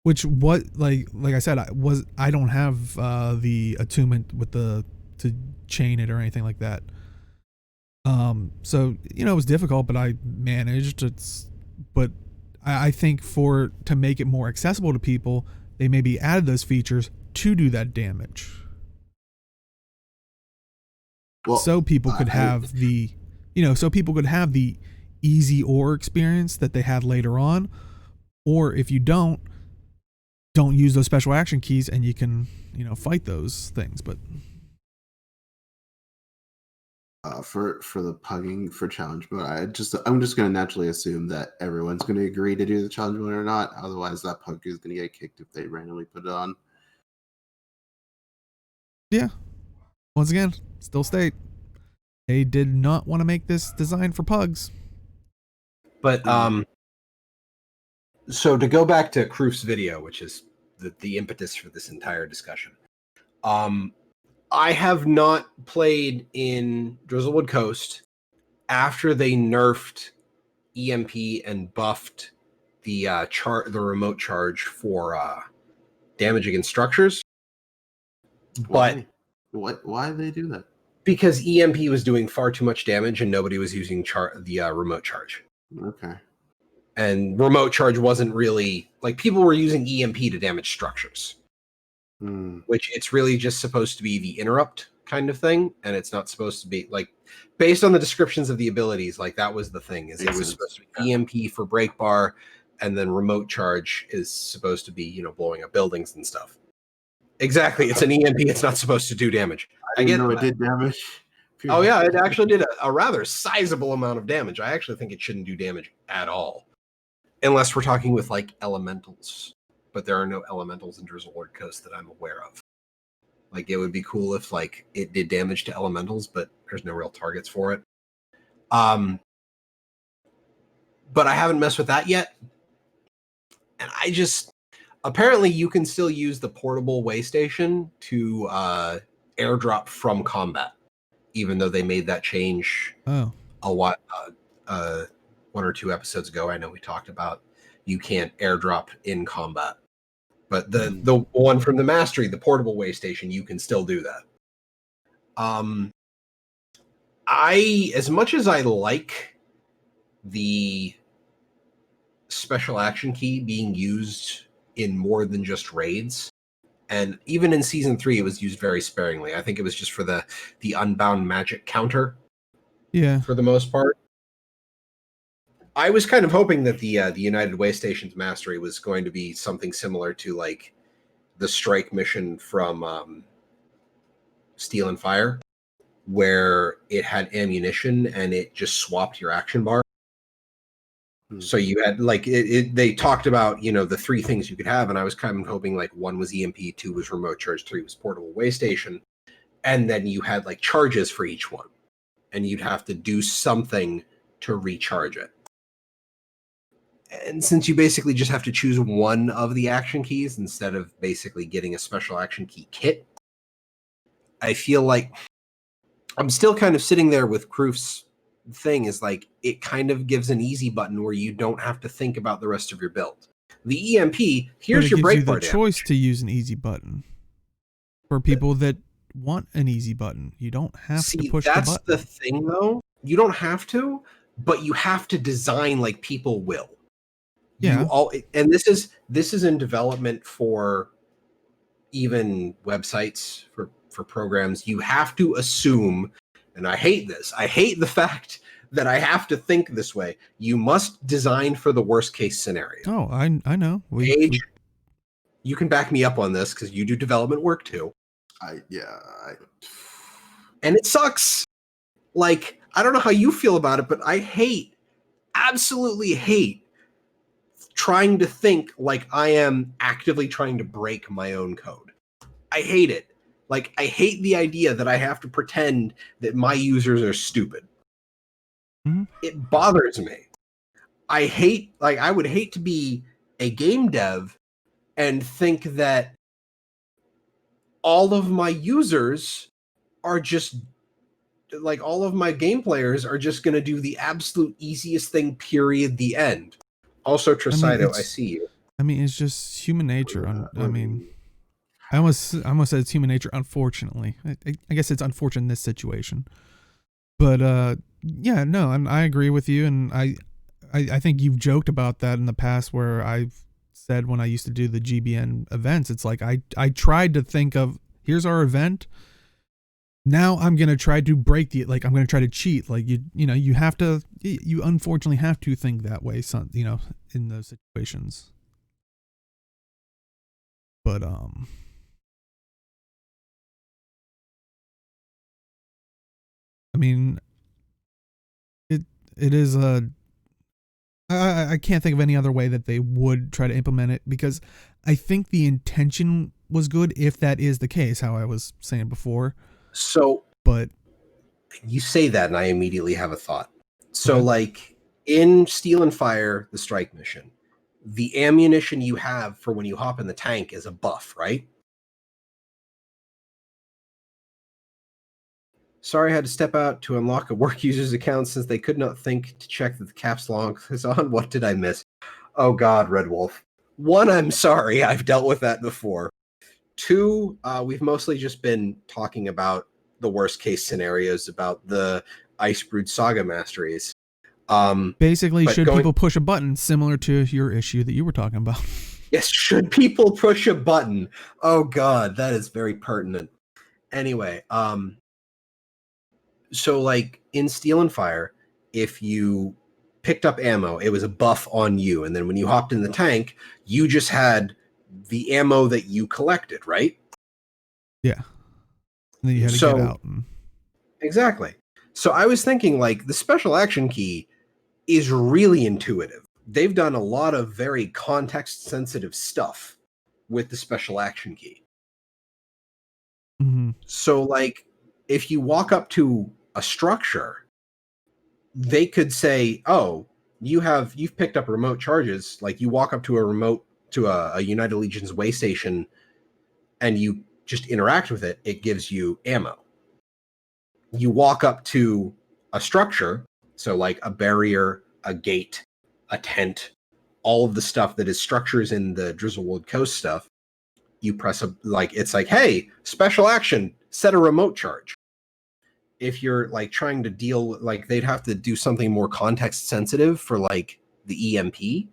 which like I said, I don't have the attunement with to chain it or anything like that. So it was difficult, but I managed. But I think to make it more accessible to people, they maybe added those features to do that damage. Well, so people could have the easy ore experience that they had later on. Or if you don't use those special action keys and you can, fight those things. But for the pugging for challenge mode, I'm just going to naturally assume that everyone's going to agree to do the challenge mode or not. Otherwise, that pug is going to get kicked if they randomly put it on. Yeah. Once again, still state they did not want to make this design for pugs. But so to go back to KROOF's video, which is the impetus for this entire discussion. I have not played in Drizzlewood Coast after they nerfed EMP and buffed the remote charge for damage against structures. Why? Why did they do that? Because EMP was doing far too much damage and nobody was using the remote charge. Okay. And remote charge wasn't really like people were using EMP to damage structures. Which it's really just supposed to be the interrupt kind of thing, and it's not supposed to be like based on the descriptions of the abilities. Like that was the thing is it was supposed to be EMP for break bar, and then remote charge is supposed to be blowing up buildings and stuff. Exactly, it's an EMP. It's not supposed to do damage. I didn't know it did damage. Oh yeah, it actually did a rather sizable amount of damage. I actually think it shouldn't do damage at all, unless we're talking with like elementals. But there are no elementals in Drizzlewood Coast that I'm aware of. Like, it would be cool if, like, it did damage to elementals, but there's no real targets for it. But I haven't messed with that yet. And apparently you can still use the portable way station to airdrop from combat, even though they made that change a while, 1 or 2 episodes ago. I know we talked about you can't airdrop in combat. But the one from the Mastery, the portable way station, you can still do that. As much as I like the special action key being used in more than just raids, and even in season 3, it was used very sparingly. I think it was just for the unbound magic counter. Yeah. For the most part. I was kind of hoping that the United Way Station's Mastery was going to be something similar to like the strike mission from Steel and Fire, where it had ammunition and it just swapped your action bar. So you had like they talked about the 3 things you could have, and I was kind of hoping like 1 was EMP, 2 was remote charge, 3 was portable way station, and then you had like charges for each one, and you'd have to do something to recharge it. And since you basically just have to choose one of the action keys instead of basically getting a special action key kit, I feel like I'm still kind of sitting there with KROOF's thing is like it kind of gives an easy button where you don't have to think about the rest of your build. The EMP, here's your break bar. It gives you the choice to use an easy button for people that want an easy button. You don't have to push the button. That's the thing, though. You don't have to, but you have to design like people will. Yeah. And this is in development for even websites for programs. You have to assume, and I hate this. I hate the fact that I have to think this way. You must design for the worst case scenario. Oh, I know. You can back me up on this because you do development work too. And it sucks. Like, I don't know how you feel about it, but I absolutely hate trying to think like I am actively trying to break my own code. I hate it. Like, I hate the idea that I have to pretend that my users are stupid. Mm-hmm. It bothers me. I would hate to be a game dev and think that all of my users are just like all of my game players are just going to do the absolute easiest thing, period, the end. Also, Tricido, I see you. I mean, it's just human nature. I almost said it's human nature, unfortunately. I guess it's unfortunate in this situation. But, yeah, no, I agree with you. And I think you've joked about that in the past where I've said when I used to do the GBN events, it's like I tried to think of, here's our event. Now I'm going to try to break I'm going to try to cheat. Like, you unfortunately have to think that way, in those situations. But, I mean, it is a. I can't think of any other way that they would try to implement it, because I think the intention was good if that is the case, how I was saying before. So, but you say that and I immediately have a thought. So like in Steel and Fire, the strike mission, the ammunition you have for when you hop in the tank is a buff, right? Sorry, I had to step out to unlock a work user's account since they could not think to check that the caps lock is on. What did I miss? Oh God, Red Wolf. 1, I'm sorry. I've dealt with that before. 2, we've mostly just been talking about the worst case scenarios about the Ice Brood Saga Masteries. Basically, should people push a button similar to your issue that you were talking about? Yes, should people push a button? Oh God, that is very pertinent. Anyway, so like in Steel and Fire, if you picked up ammo, it was a buff on you, and then when you hopped in the tank, you just had the ammo that you collected, right? Yeah. And then you had to get out. Exactly. So I was thinking, like, the special action key is really intuitive. They've done a lot of very context-sensitive stuff with the special action key. Mm-hmm. So, like, if you walk up to a structure, they could say, "Oh, you've picked up remote charges." Like, you walk up to a United Legion's way station, and you just interact with it. It gives you ammo. You walk up to a structure, so like a barrier, a gate, a tent, all of the stuff that is structures in the Drizzlewood Coast stuff. You press it's like, hey, special action, set a remote charge. If you're like trying to deal, like they'd have to do something more context sensitive for like the EMP,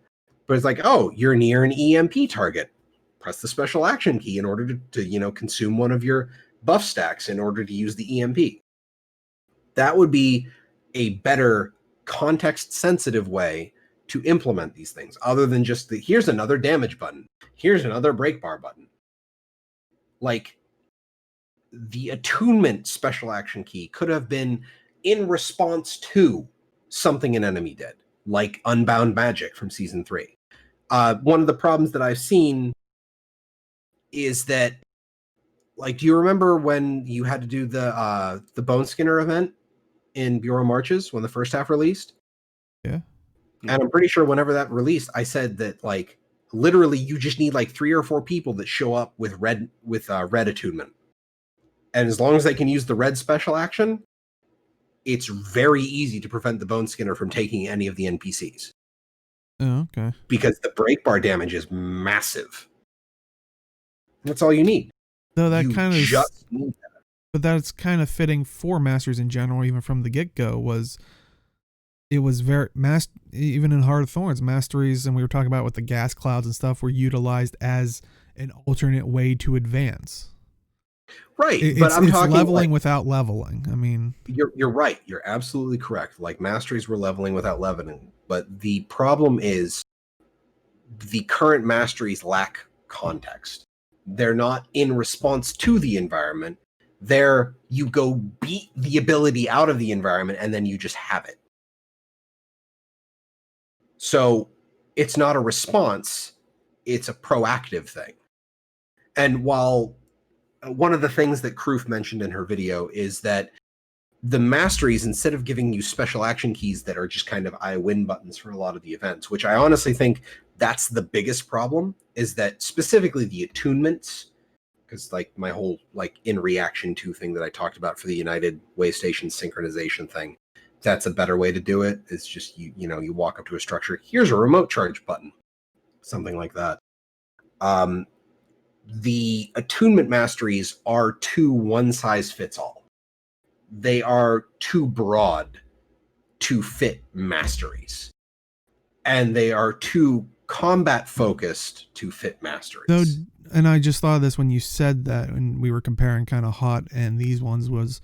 but it's like, oh, you're near an EMP target. Press the special action key in order to consume one of your buff stacks in order to use the EMP. That would be a better context-sensitive way to implement these things, other than just here's another damage button, here's another break bar button. Like, the attunement special action key could have been in response to something an enemy did, like Unbound Magic from Season 3. One of the problems that I've seen is that, like, do you remember when you had to do the Bone Skinner event in Bureau Marches when the first half released? Yeah. And I'm pretty sure whenever that released, I said that, like, literally you just need like 3 or 4 people that show up with red attunement. And as long as they can use the red special action, it's very easy to prevent the Bone Skinner from taking any of the NPCs. Oh, okay. Because the break bar damage is massive. That's all you need. No, that kind of just need that. But that's kind of fitting for Masters in general, even from the get-go, it was very even in Heart of Thorns, Masteries, and we were talking about with the gas clouds and stuff, were utilized as an alternate way to advance. Right, but I'm talking leveling without leveling. I mean, you're right. You're absolutely correct. Like, Masteries were leveling without leveling, but the problem is the current Masteries lack context. They're not in response to the environment. You go beat the ability out of the environment and then you just have it. So it's not a response, it's a proactive thing. And while one of the things that KROOF mentioned in her video is that the Masteries, instead of giving you special action keys that are just kind of I win buttons for a lot of the events, which I honestly think that's the biggest problem, is that specifically the attunements, because like my whole like in reaction to thing that I talked about for the United Way Station synchronization thing, that's a better way to do it. It's just you walk up to a structure, here's a remote charge button, something like that. The attunement masteries are too one size fits all. They are too broad to fit masteries, and they are too combat focused to fit masteries. And I just thought of this when you said that, and we were comparing kind of hot and these ones, was,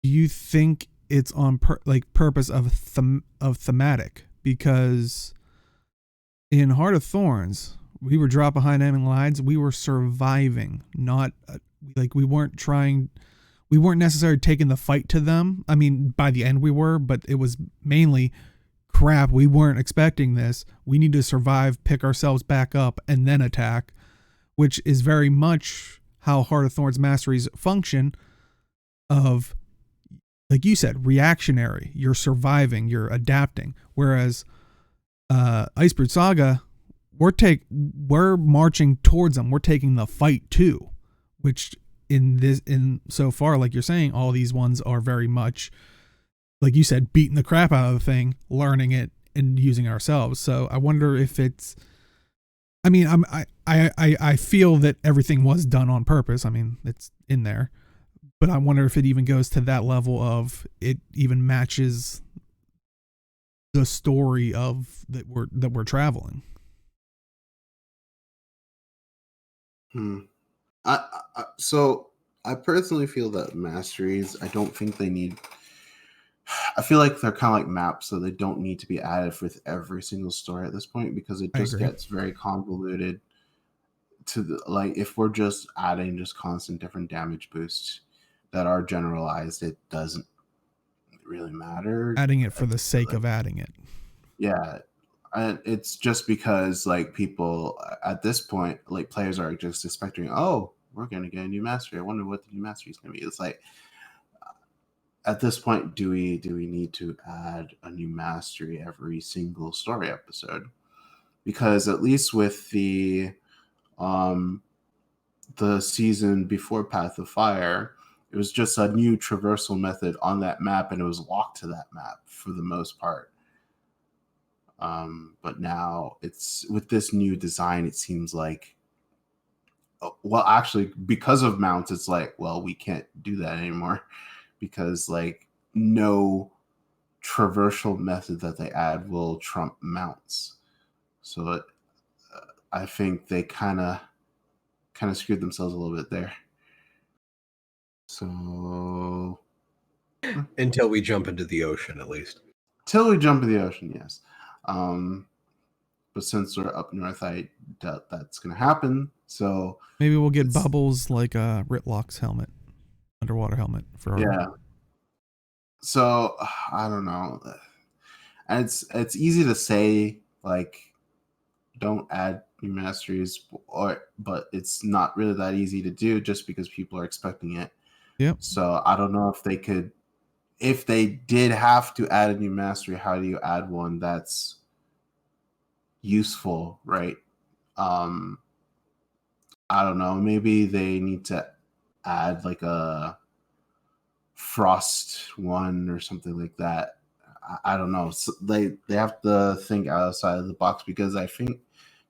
do you think it's on purpose of thematic? Because in Heart of Thorns, we were dropped behind enemy lines. We were surviving, not we weren't trying. we weren't necessarily taking the fight to them. I mean, by the end we were, but it was mainly, crap, we weren't expecting this. We need to survive, pick ourselves back up, and then attack, which is very much how Heart of Thorns Masteries function of, like you said, reactionary. You're surviving, you're adapting. Whereas Icebrood Saga, we're marching towards them. We're taking the fight too, which in so far, like you're saying, all these ones are very much, like you said, beating the crap out of the thing, learning it, and using ourselves. So I wonder if it's, I mean, I feel that everything was done on purpose. I mean, it's in there, but I wonder if it even goes to that level of it even matches the story of that we're traveling. So I personally feel that Masteries, I don't think they need, I feel like they're kind of like maps, so they don't need to be added with every single story at this point, because it just gets very convoluted to the, like, if we're just adding just constant different damage boosts that are generalized, it doesn't really matter. Adding it for the sake of adding it. Yeah. And it's just because, like, people at this point, like, players are just expecting, oh, we're going to get a new mastery. I wonder what the new mastery is going to be. It's like, at this point, do we need to add a new mastery every single story episode? Because at least with the season before Path of Fire, it was just a new traversal method on that map, and it was locked to that map for the most part. But now it's with this new design, it seems like, well, actually, because of mounts, it's like, well, we can't do that anymore, because, like, no traversal method that they add will trump mounts. So I think they kind of screwed themselves a little bit there. So until we jump into the ocean, at least. Till we jump in the ocean, yes. But since we're up north, I doubt that's going to happen. So maybe we'll get bubbles like Ritlock's helmet, underwater helmet for yeah. So I don't know. And it's easy to say, like, don't add new masteries, but it's not really that easy to do just because people are expecting it. Yep. So I don't know if they could, if they did have to add a new mastery, how do you add one that's useful, right? I don't know. Maybe they need to add like a frost one or something like that. I don't know. So they have to think outside of the box, because I think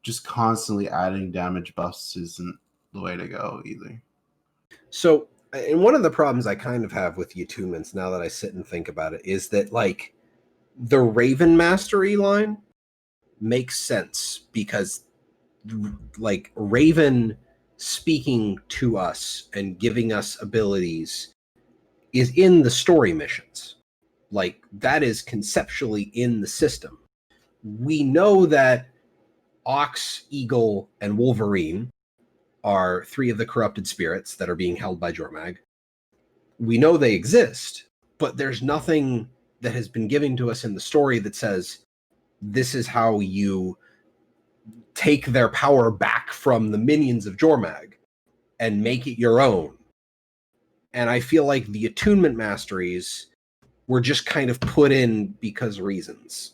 just constantly adding damage buffs isn't the way to go either. So, and one of the problems I kind of have with the attunements, now that I sit and think about it, is that, like, the Raven Mastery line makes sense because, like, Raven speaking to us and giving us abilities is in the story missions. Like, that is conceptually in the system. We know that Ox, Eagle, and Wolverine are three of the corrupted spirits that are being held by Jormag. We know they exist, but there's nothing that has been given to us in the story that says this is how you take their power back from the minions of Jormag and make it your own. And I feel like the attunement masteries were just kind of put in because reasons.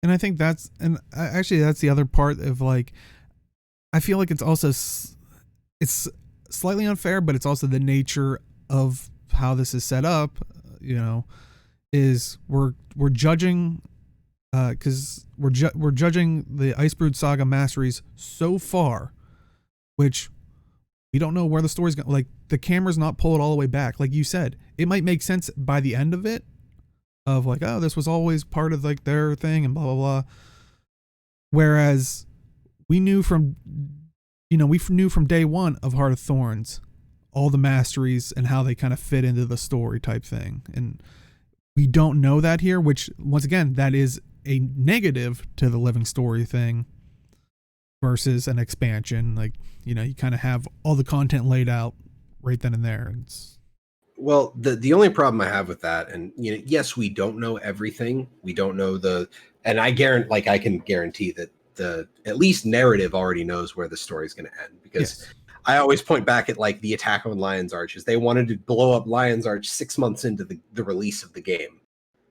And I think that's the other part of, like, I feel like it's also, it's slightly unfair, but it's also the nature of how this is set up, you know, is we're judging, because we're judging the Icebrood Saga Masteries so far, which we don't know where the story's going. Like, the camera's not pulled all the way back. Like you said, it might make sense by the end of it, of like, oh, this was always part of, like, their thing and blah, blah, blah. Whereas we knew from day one of Heart of Thorns all the masteries and how they kind of fit into the story type thing. And we don't know that here, which, once again, that is a negative to the living story thing versus an expansion. Like, you know, you kind of have all the content laid out right then and there. Well, the only problem I have with that, and yes, we don't know everything. We don't know and I can guarantee that the at least narrative already knows where the story is going to end, because Yes. I always point back at like the attack on Lion's Arch. They wanted to blow up Lion's Arch 6 months into the release of the game.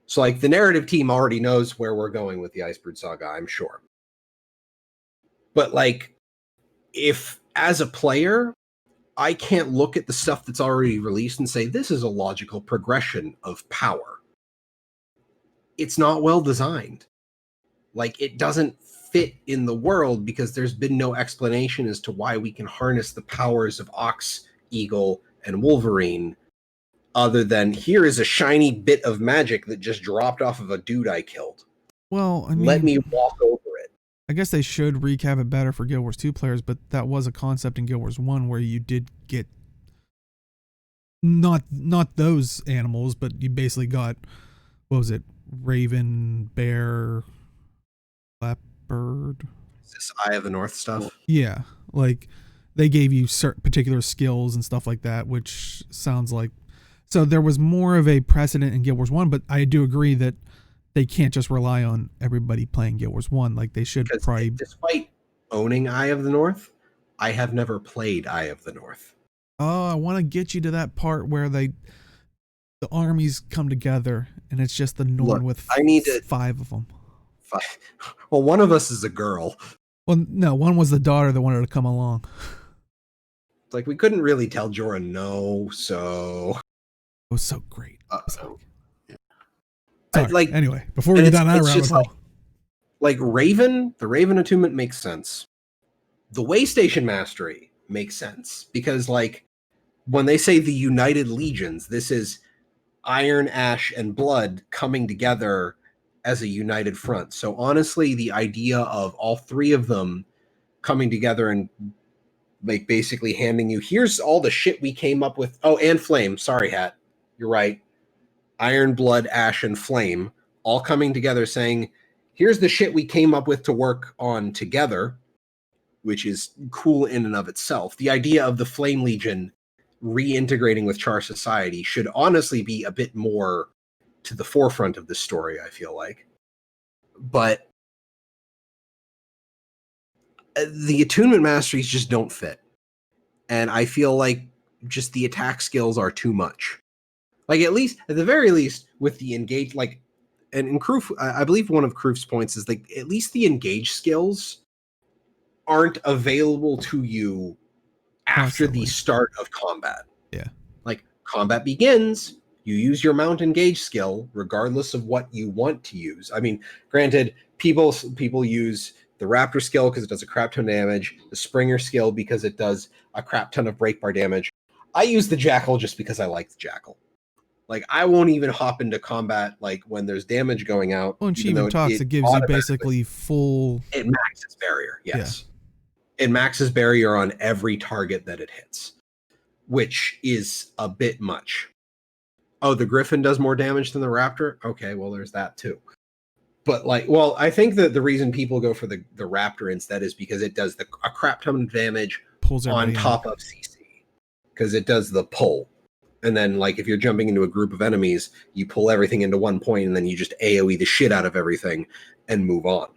So like the narrative team already knows where we're going with the Icebird Saga, I'm sure. But like, if as a player, I can't look at the stuff that's already released and say this is a logical progression of power. It's not well designed. Like, it doesn't fit in the world because there's been no explanation as to why we can harness the powers of Ox, Eagle, and Wolverine, other than here is a shiny bit of magic that just dropped off of a dude I killed. Well, I mean, let me walk over it. I guess they should recap it better for Guild Wars 2 players, but that was a concept in Guild Wars 1 where you did get not those animals, but you basically got, what was it, Raven, Bear, Leopard. Is this Eye of the North stuff? Yeah, like they gave you certain particular skills and stuff like that, which sounds like, so there was more of a precedent in Guild Wars 1, but I do agree that they can't just rely on everybody playing Guild Wars 1. Like, they should probably... Despite owning Eye of the North, I have never played Eye of the North. Oh, I want to get you to that part where the armies come together and it's just the Norn with 5 of them. 5. Well, one of us is a girl. Well, no, one was the daughter that wanted to come along. It's like, we couldn't really tell Jorah no, so... It was so great. Sorry, anyway, before we get down that rabbit hole. Like Raven, the Raven attunement makes sense. The Waystation Mastery makes sense because, like, when they say the United Legions, this is Iron, Ash, and Blood coming together as a united front. So honestly, the idea of all 3 of them coming together and like basically handing you, here's all the shit we came up with. Oh, and Flame. Sorry, Hat. You're right. Iron, Blood, Ash, and Flame all coming together saying, here's the shit we came up with to work on together, which is cool in and of itself. The idea of the Flame Legion reintegrating with Char Society should honestly be a bit more to the forefront of the story, I feel like. But the attunement masteries just don't fit. And I feel like just the attack skills are too much. Like, at the very least, with the engage, like, and in KROOF, I believe one of KROOF's points is, like, at least the engage skills aren't available to you after the start of combat. Yeah. Like, combat begins, you use your mount engage skill, regardless of what you want to use. I mean, granted, people use the Raptor skill because it does a crap ton of damage, the Springer skill because it does a crap ton of break bar damage. I use the Jackal just because I like the Jackal. Like, I won't even hop into combat like when there's damage going out. Well, and she even talks, it gives you basically full... It maxes barrier, yes. Yeah. It maxes barrier on every target that it hits, which is a bit much. Oh, the Griffin does more damage than the Raptor? Okay, well, there's that too. But, like, well, I think that the reason people go for the Raptor instead is because it does a crap ton of damage on top of CC. Because it does the pull. And then, like, if you're jumping into a group of enemies, you pull everything into one point, and then you just AoE the shit out of everything and move on.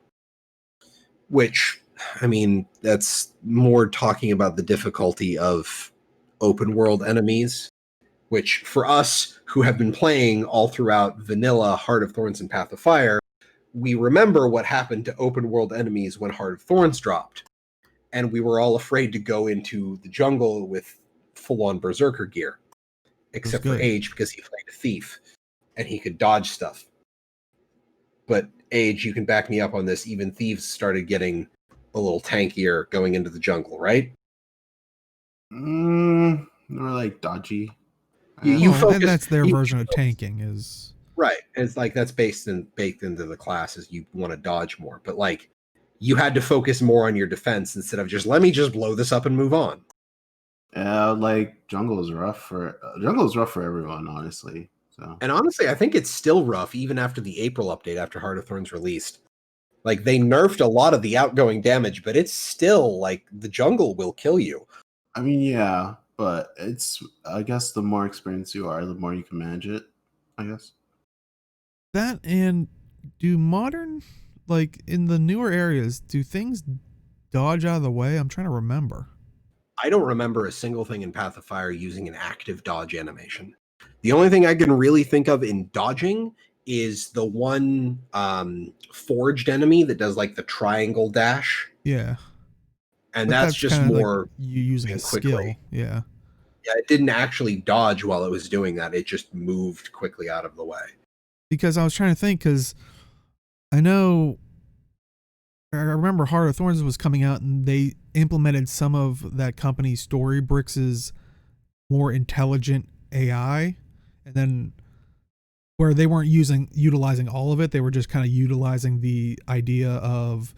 Which, I mean, that's more talking about the difficulty of open world enemies, which for us who have been playing all throughout Vanilla, Heart of Thorns, and Path of Fire, we remember what happened to open world enemies when Heart of Thorns dropped. And we were all afraid to go into the jungle with full-on Berserker gear. Except for Age, because he played a thief and he could dodge stuff. But Age, you can back me up on this, even thieves started getting a little tankier going into the jungle, right? More like dodgy. You focus, that's their version of tanking is... Right. It's like that's baked into the classes. You want to dodge more. But like, you had to focus more on your defense instead of just, let me just blow this up and move on. Yeah, like jungle is rough for everyone, honestly. So, and honestly, I think it's still rough even after the April update, after Heart of Thorns released. Like, they nerfed a lot of the outgoing damage, but it's still like the jungle will kill you. I mean, yeah, But I guess the more experienced you are, the more you can manage it, I guess. That, and do modern, like in the newer areas, do things dodge out of the way? I'm trying to remember. I don't remember a single thing in Path of Fire using an active dodge animation. The only thing I can really think of in dodging is the one forged enemy that does like the triangle dash. Yeah. And But that's just more like you using a skill. Yeah. Yeah, it didn't actually dodge while it was doing that. It just moved quickly out of the way. Because I was trying to think, because I remember Heart of Thorns was coming out and they implemented some of that company Storybricks' more intelligent AI, and then where they weren't utilizing all of it, they were just kind of utilizing the idea of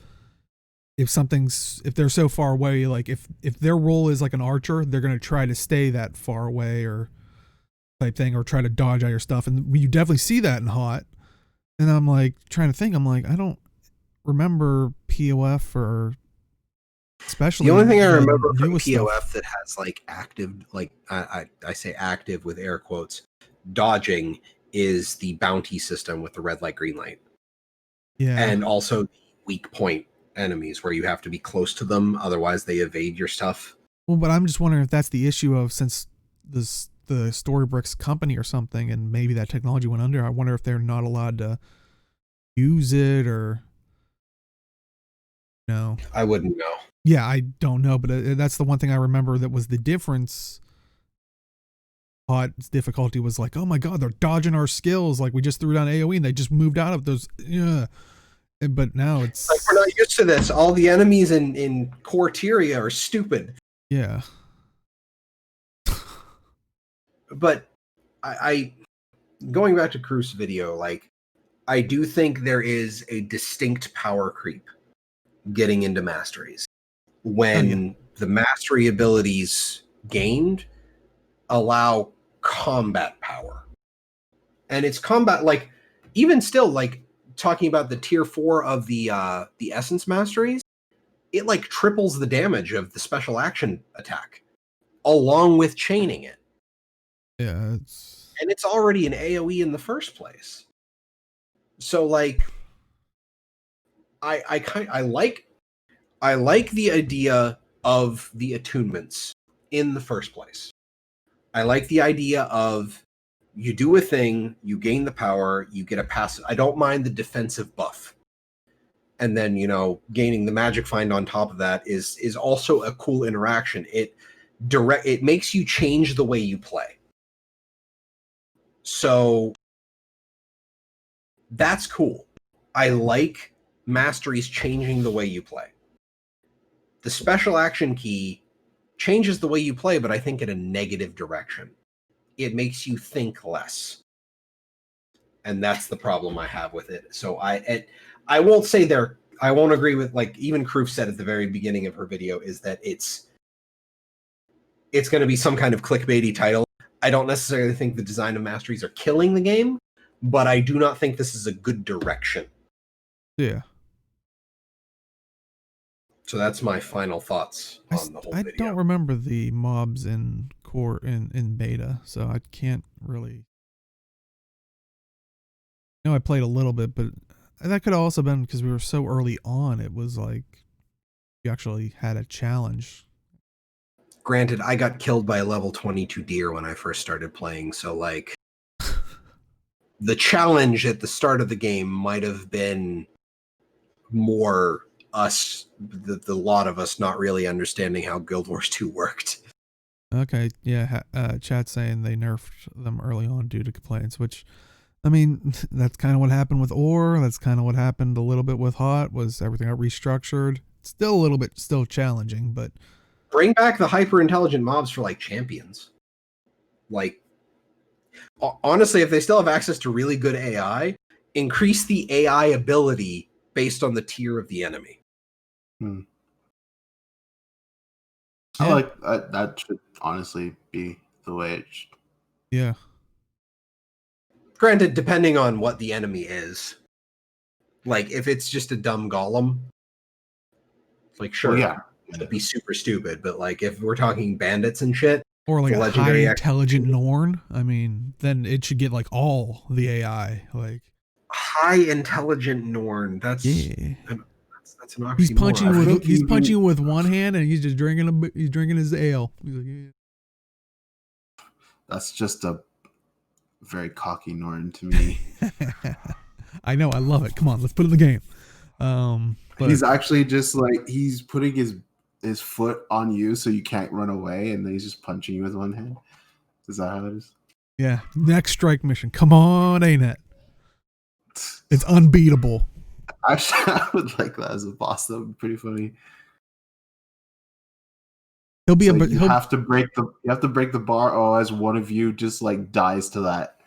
if they're so far away, like if their role is like an archer, they're going to try to stay that far away or type thing, or try to dodge out your stuff. And you definitely see that in Hot. And I'm like trying to think, I'm like, I don't remember POF, or especially the only thing I remember from POF stuff that has like active, like I say active with air quotes, dodging, is the bounty system with the red light, green light. Yeah. And also weak point enemies where you have to be close to them, otherwise they evade your stuff. Well, but I'm just wondering if that's the issue of, since the Storybricks company or something, and maybe that technology went under, I wonder if they're not allowed to use it, or no. I wouldn't know. Yeah, I don't know, but that's the one thing I remember that was the difference. Hot's difficulty was like, oh my god, they're dodging our skills, like we just threw down AoE and they just moved out of those. Yeah. But now it's like, we're not used to this. All the enemies in Corteria are stupid. Yeah. But I going back to KROOF's video, like, I do think there is a distinct power creep getting into Masteries when the mastery abilities gained allow combat power. And it's combat, like, even still, like, talking about the tier 4 of the Essence Masteries, it, like, triples the damage of the special action attack, along with chaining it. Yeah, and it's already an AoE in the first place. So, like, I like the idea of the attunements in the first place. I like the idea of you do a thing, you gain the power, you get a passive. I don't mind the defensive buff. And then, you know, gaining the magic find on top of that is also a cool interaction. It makes you change the way you play. So that's cool. I like Masteries changing the way you play. The special action key changes the way you play, but I think in a negative direction. It makes you think less. And that's the problem I have with it. So I won't say I won't agree with, like, even KROOF said at the very beginning of her video, is that it's going to be some kind of clickbaity title. I don't necessarily think the design of Masteries are killing the game, but I do not think this is a good direction. Yeah. So that's my final thoughts on the whole video. I don't remember the mobs in core in beta, so I can't really. I played a little bit, but that could have also been because we were so early on. It was like you actually had a challenge. Granted, I got killed by a level 22 deer when I first started playing, so, like, the challenge at the start of the game might have been more us, the lot of us not really understanding how Guild Wars 2 worked. Okay, yeah, chat's saying they nerfed them early on due to complaints, which, I mean, that's kind of what happened with Ore. That's kind of what happened a little bit with Hot, was everything got restructured. It's still a little bit challenging, but bring back the hyper-intelligent mobs for, like, champions. Like, honestly, if they still have access to really good AI, increase the AI ability based on the tier of the enemy. I like that. Should honestly be the way it should. Yeah. Granted, depending on what the enemy is. Like, if it's just a dumb golem, like, sure, Well, yeah. it'd be super stupid. But, like, if we're talking bandits and shit, Or like The a high legendary intelligent Norn. I mean, then it should get like all the AI. Like high intelligent Norn. That's yeah. That's an oxymoron. He's punching you with one hand and he's just drinking his ale. He's like, yeah. That's just a very cocky Norn to me. I know, I love it. Come on, let's put it in the game. But he's actually just like he's putting his foot on you so you can't run away, and then he's just punching you with one hand. Is that how it is? Yeah. Next strike mission. Come on, ain't it? It's unbeatable. Actually, I would like that as a boss. That would be pretty funny. You have to break the bar. Oh, as one of you just like dies to that.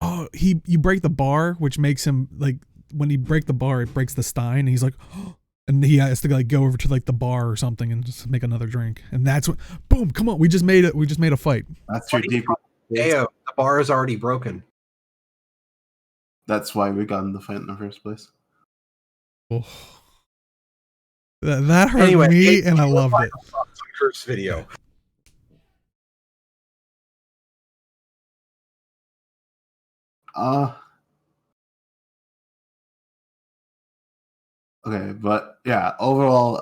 Oh, you break the bar, which makes him like when you break the bar, it breaks the stein, and he's like, oh, and he has to like go over to like the bar or something and just make another drink, and that's what. Boom! Come on, we just made it. We just made a fight. That's your deep. The bar is already broken. That's why we got in the fight in the first place. Oh. That hurt me, and I loved it. First video. Okay, but yeah, overall,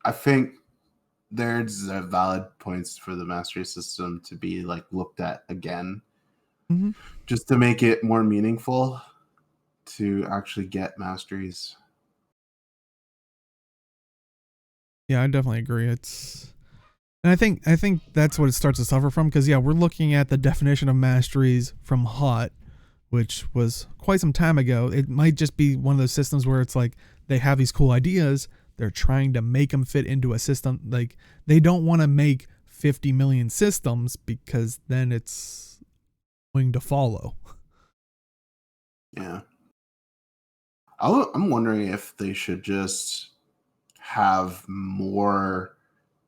I think there's valid points for the mastery system to be like looked at again, just to make it more meaningful to actually get masteries. Yeah, I definitely agree. And I think that's what it starts to suffer from, because we're looking at the definition of masteries from HOT, which was quite some time ago. It might just be one of those systems where it's like they have these cool ideas, they're trying to make them fit into a system. Like they don't want to make 50 million systems because then it's going to follow. Yeah. I'm wondering if they should just have more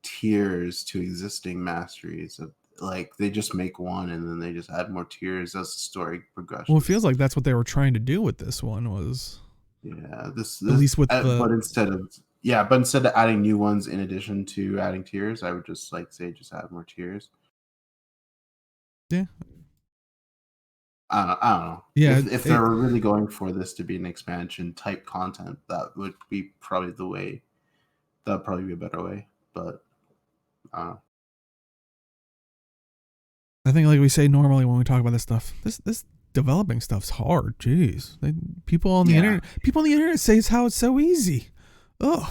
tiers to existing masteries. Like they just make one and then they just add more tiers as the story progresses. Well, it feels like that's what they were trying to do with this one. Was this at least with but instead of adding new ones in addition to adding tiers, I would just like say just add more tiers. Yeah. I don't know. Yeah, if they were really going for this to be an expansion type content, that would be probably the way. That'd probably be a better way, but I think, like we say normally when we talk about this stuff, this developing stuff's hard. Jeez, people on the internet say it's how it's so easy. Ugh.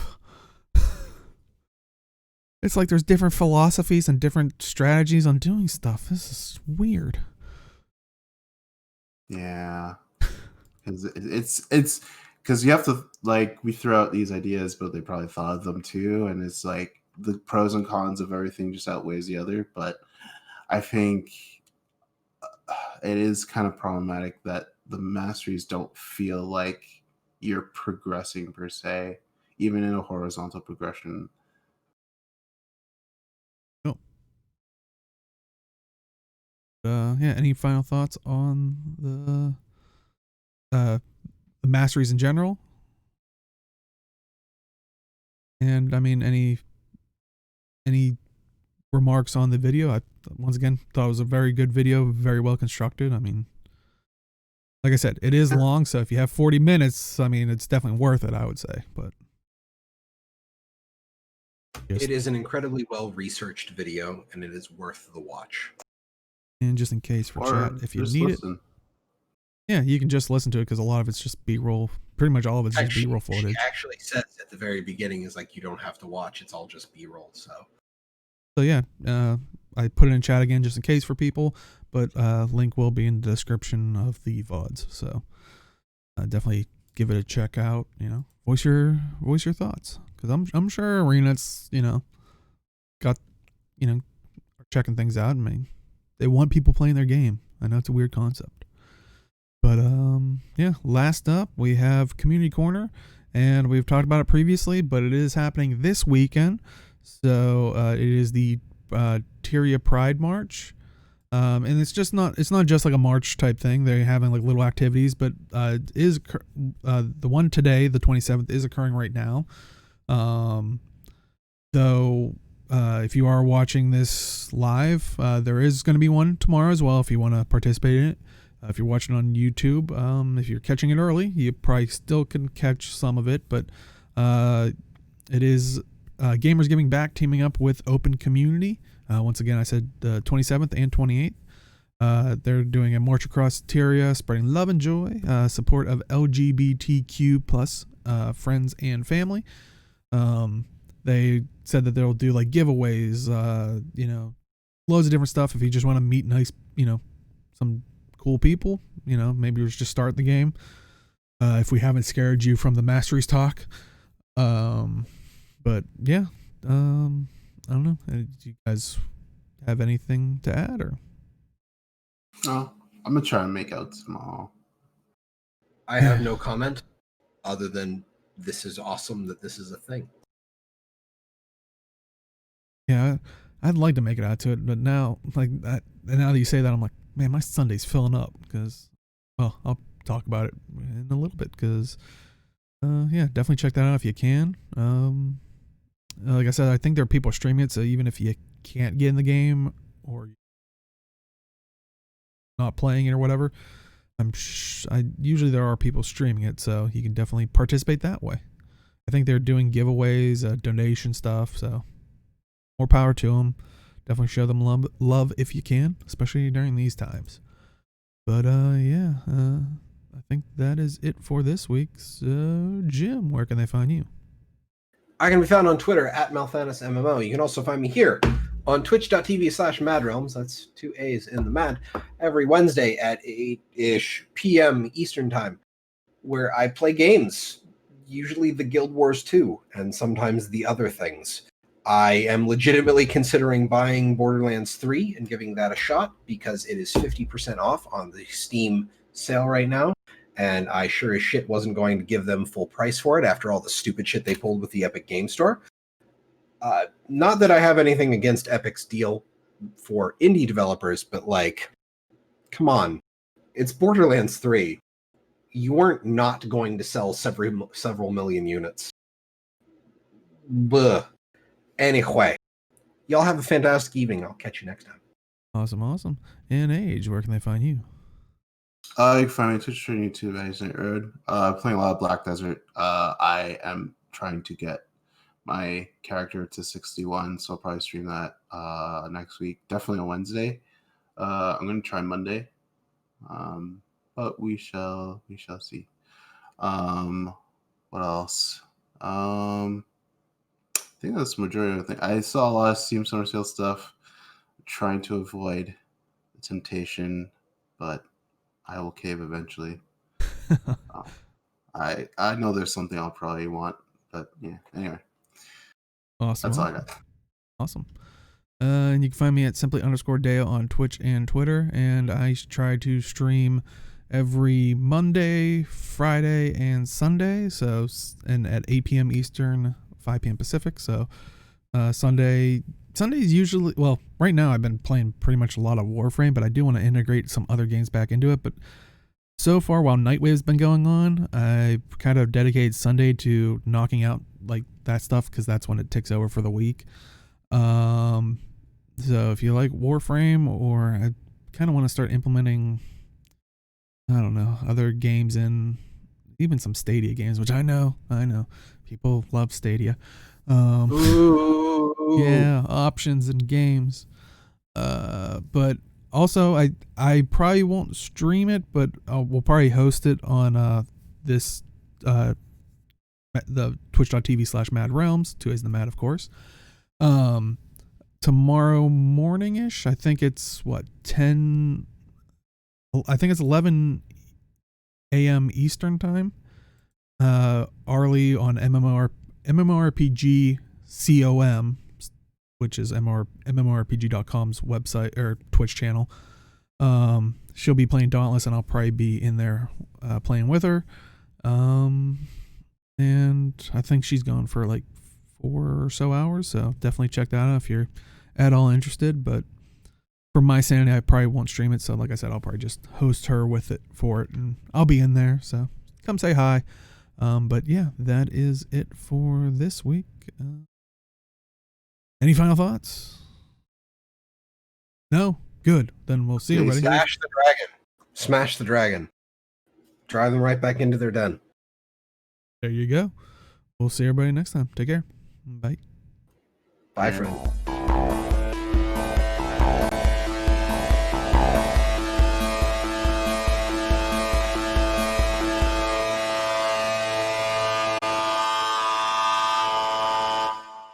It's like there's different philosophies and different strategies on doing stuff. This is weird. Yeah, because it's because you have to like we throw out these ideas, but they probably thought of them too, and it's like the pros and cons of everything just outweighs the other. But I think it is kind of problematic that the masteries don't feel like you're progressing per se, even in a horizontal progression. Any final thoughts on the masteries in general? And I mean, any remarks on the video? I once again thought it was a very good video, very well constructed. I mean, like I said, it is long, so if you have 40 minutes, I mean, it's definitely worth it, I would say. But it is an incredibly well researched video, and it is worth the watch. And just in case for chat, if you need it, you can just listen to it because a lot of it's just B-roll. Pretty much all of it's just B-roll footage. She actually says at the very beginning is like you don't have to watch; it's all just B-roll. So yeah, I put it in chat again just in case for people, but link will be in the description of the VODs. So definitely give it a check out. Voice your thoughts, because I'm sure Arena's got checking things out. I mean, they want people playing their game. I know it's a weird concept. But last up we have Community Corner, and we've talked about it previously, but it is happening this weekend. So it is the Tyria Pride March, and it's not just like a march type thing. They're having like little activities, but it is the one today, the 27th, is occurring right now. Though if you are watching this live, there is going to be one tomorrow as well if you want to participate in it. If you're watching on YouTube, if you're catching it early, you probably still can catch some of it, but it is Gamers Giving Back teaming up with Open Community. Once again, I said the 27th and 28th. They're doing a march across Tyria, spreading love and joy, support of LGBTQ plus friends and family. They said that they'll do like giveaways, loads of different stuff. If you just want to meet nice, some cool people, maybe you're just starting the game. If we haven't scared you from the Masteries talk. But yeah, I don't know. Do you guys have anything to add or? No, I'm gonna try and make out tomorrow. I have no comment other than this is awesome that this is a thing. Yeah, I'd like to make it out to it, but now, now that you say that, I'm like, man, my Sunday's filling up because, well, I'll talk about it in a little bit because, yeah, definitely check that out if you can. Like I said, I think there are people streaming it, so even if you can't get in the game or not playing it or whatever, usually there are people streaming it, so you can definitely participate that way. I think they're doing giveaways, donation stuff, so more power to them. Definitely show them love if you can, especially during these times. But yeah, I think that is it for this week's Jim. Where can they find you? I can be found on Twitter at MalthanusMMO. You can also find me here on twitch.tv/MadRealms. That's 2 A's in the Mad. Every Wednesday at 8-ish p.m. Eastern Time, where I play games, usually the Guild Wars 2, and sometimes the other things. I am legitimately considering buying Borderlands 3 and giving that a shot because it is 50% off on the Steam sale right now. And I sure as shit wasn't going to give them full price for it after all the stupid shit they pulled with the Epic Game Store. Not that I have anything against Epic's deal for indie developers, but come on. It's Borderlands 3. You weren't not going to sell several million units. Buh. Anyway, y'all have a fantastic evening. I'll catch you next time. Awesome. And Age, where can they find you? You can find me on Twitch and YouTube at St. Road. Playing a lot of Black Desert. I am trying to get my character to 61, so I'll probably stream that next week. Definitely on Wednesday. I'm going to try Monday, but we shall see. What else? I think that's the majority of the thing. I saw a lot of Steam Summer Sale stuff. I'm trying to avoid the temptation, but I will cave eventually. I know there's something I'll probably want, but yeah. Anyway, awesome. That's all I got. Awesome. And you can find me at simply_Deo on Twitch and Twitter, and I try to stream every Monday, Friday, and Sunday. And at 8 p.m. Eastern, 5 p.m. Pacific. So Sunday's usually, well, right now I've been playing pretty much a lot of Warframe, but I do want to integrate some other games back into it. But so far, while Nightwave's been going on, I kind of dedicated Sunday to knocking out that stuff because that's when it ticks over for the week. So if you like Warframe, or I kind of want to start implementing, I don't know, other games in even some Stadia games, which I know people love Stadia. Yeah, options and games. But also I probably won't stream it, but we'll probably host it on this the twitch.tv/MadRealms. 2 A's in the Mad, of course. Tomorrow morning-ish. I think it's 11 a.m. Eastern time. Arlie on MMORPG COM, which is MMORPG.com's website or Twitch channel. She'll be playing Dauntless, and I'll probably be in there playing with her. And I think she's gone for 4 or so hours, so definitely check that out if you're at all interested. But for my sanity, I probably won't stream it, so like I said, I'll probably just host her with it for it, and I'll be in there, so come say hi. But yeah, that is it for this week. Any final thoughts? No? Good. Then we'll see everybody. Smash the dragon. Smash the dragon. Drive them right back into their den. There you go. We'll see everybody next time. Take care. Bye. Bye, friend.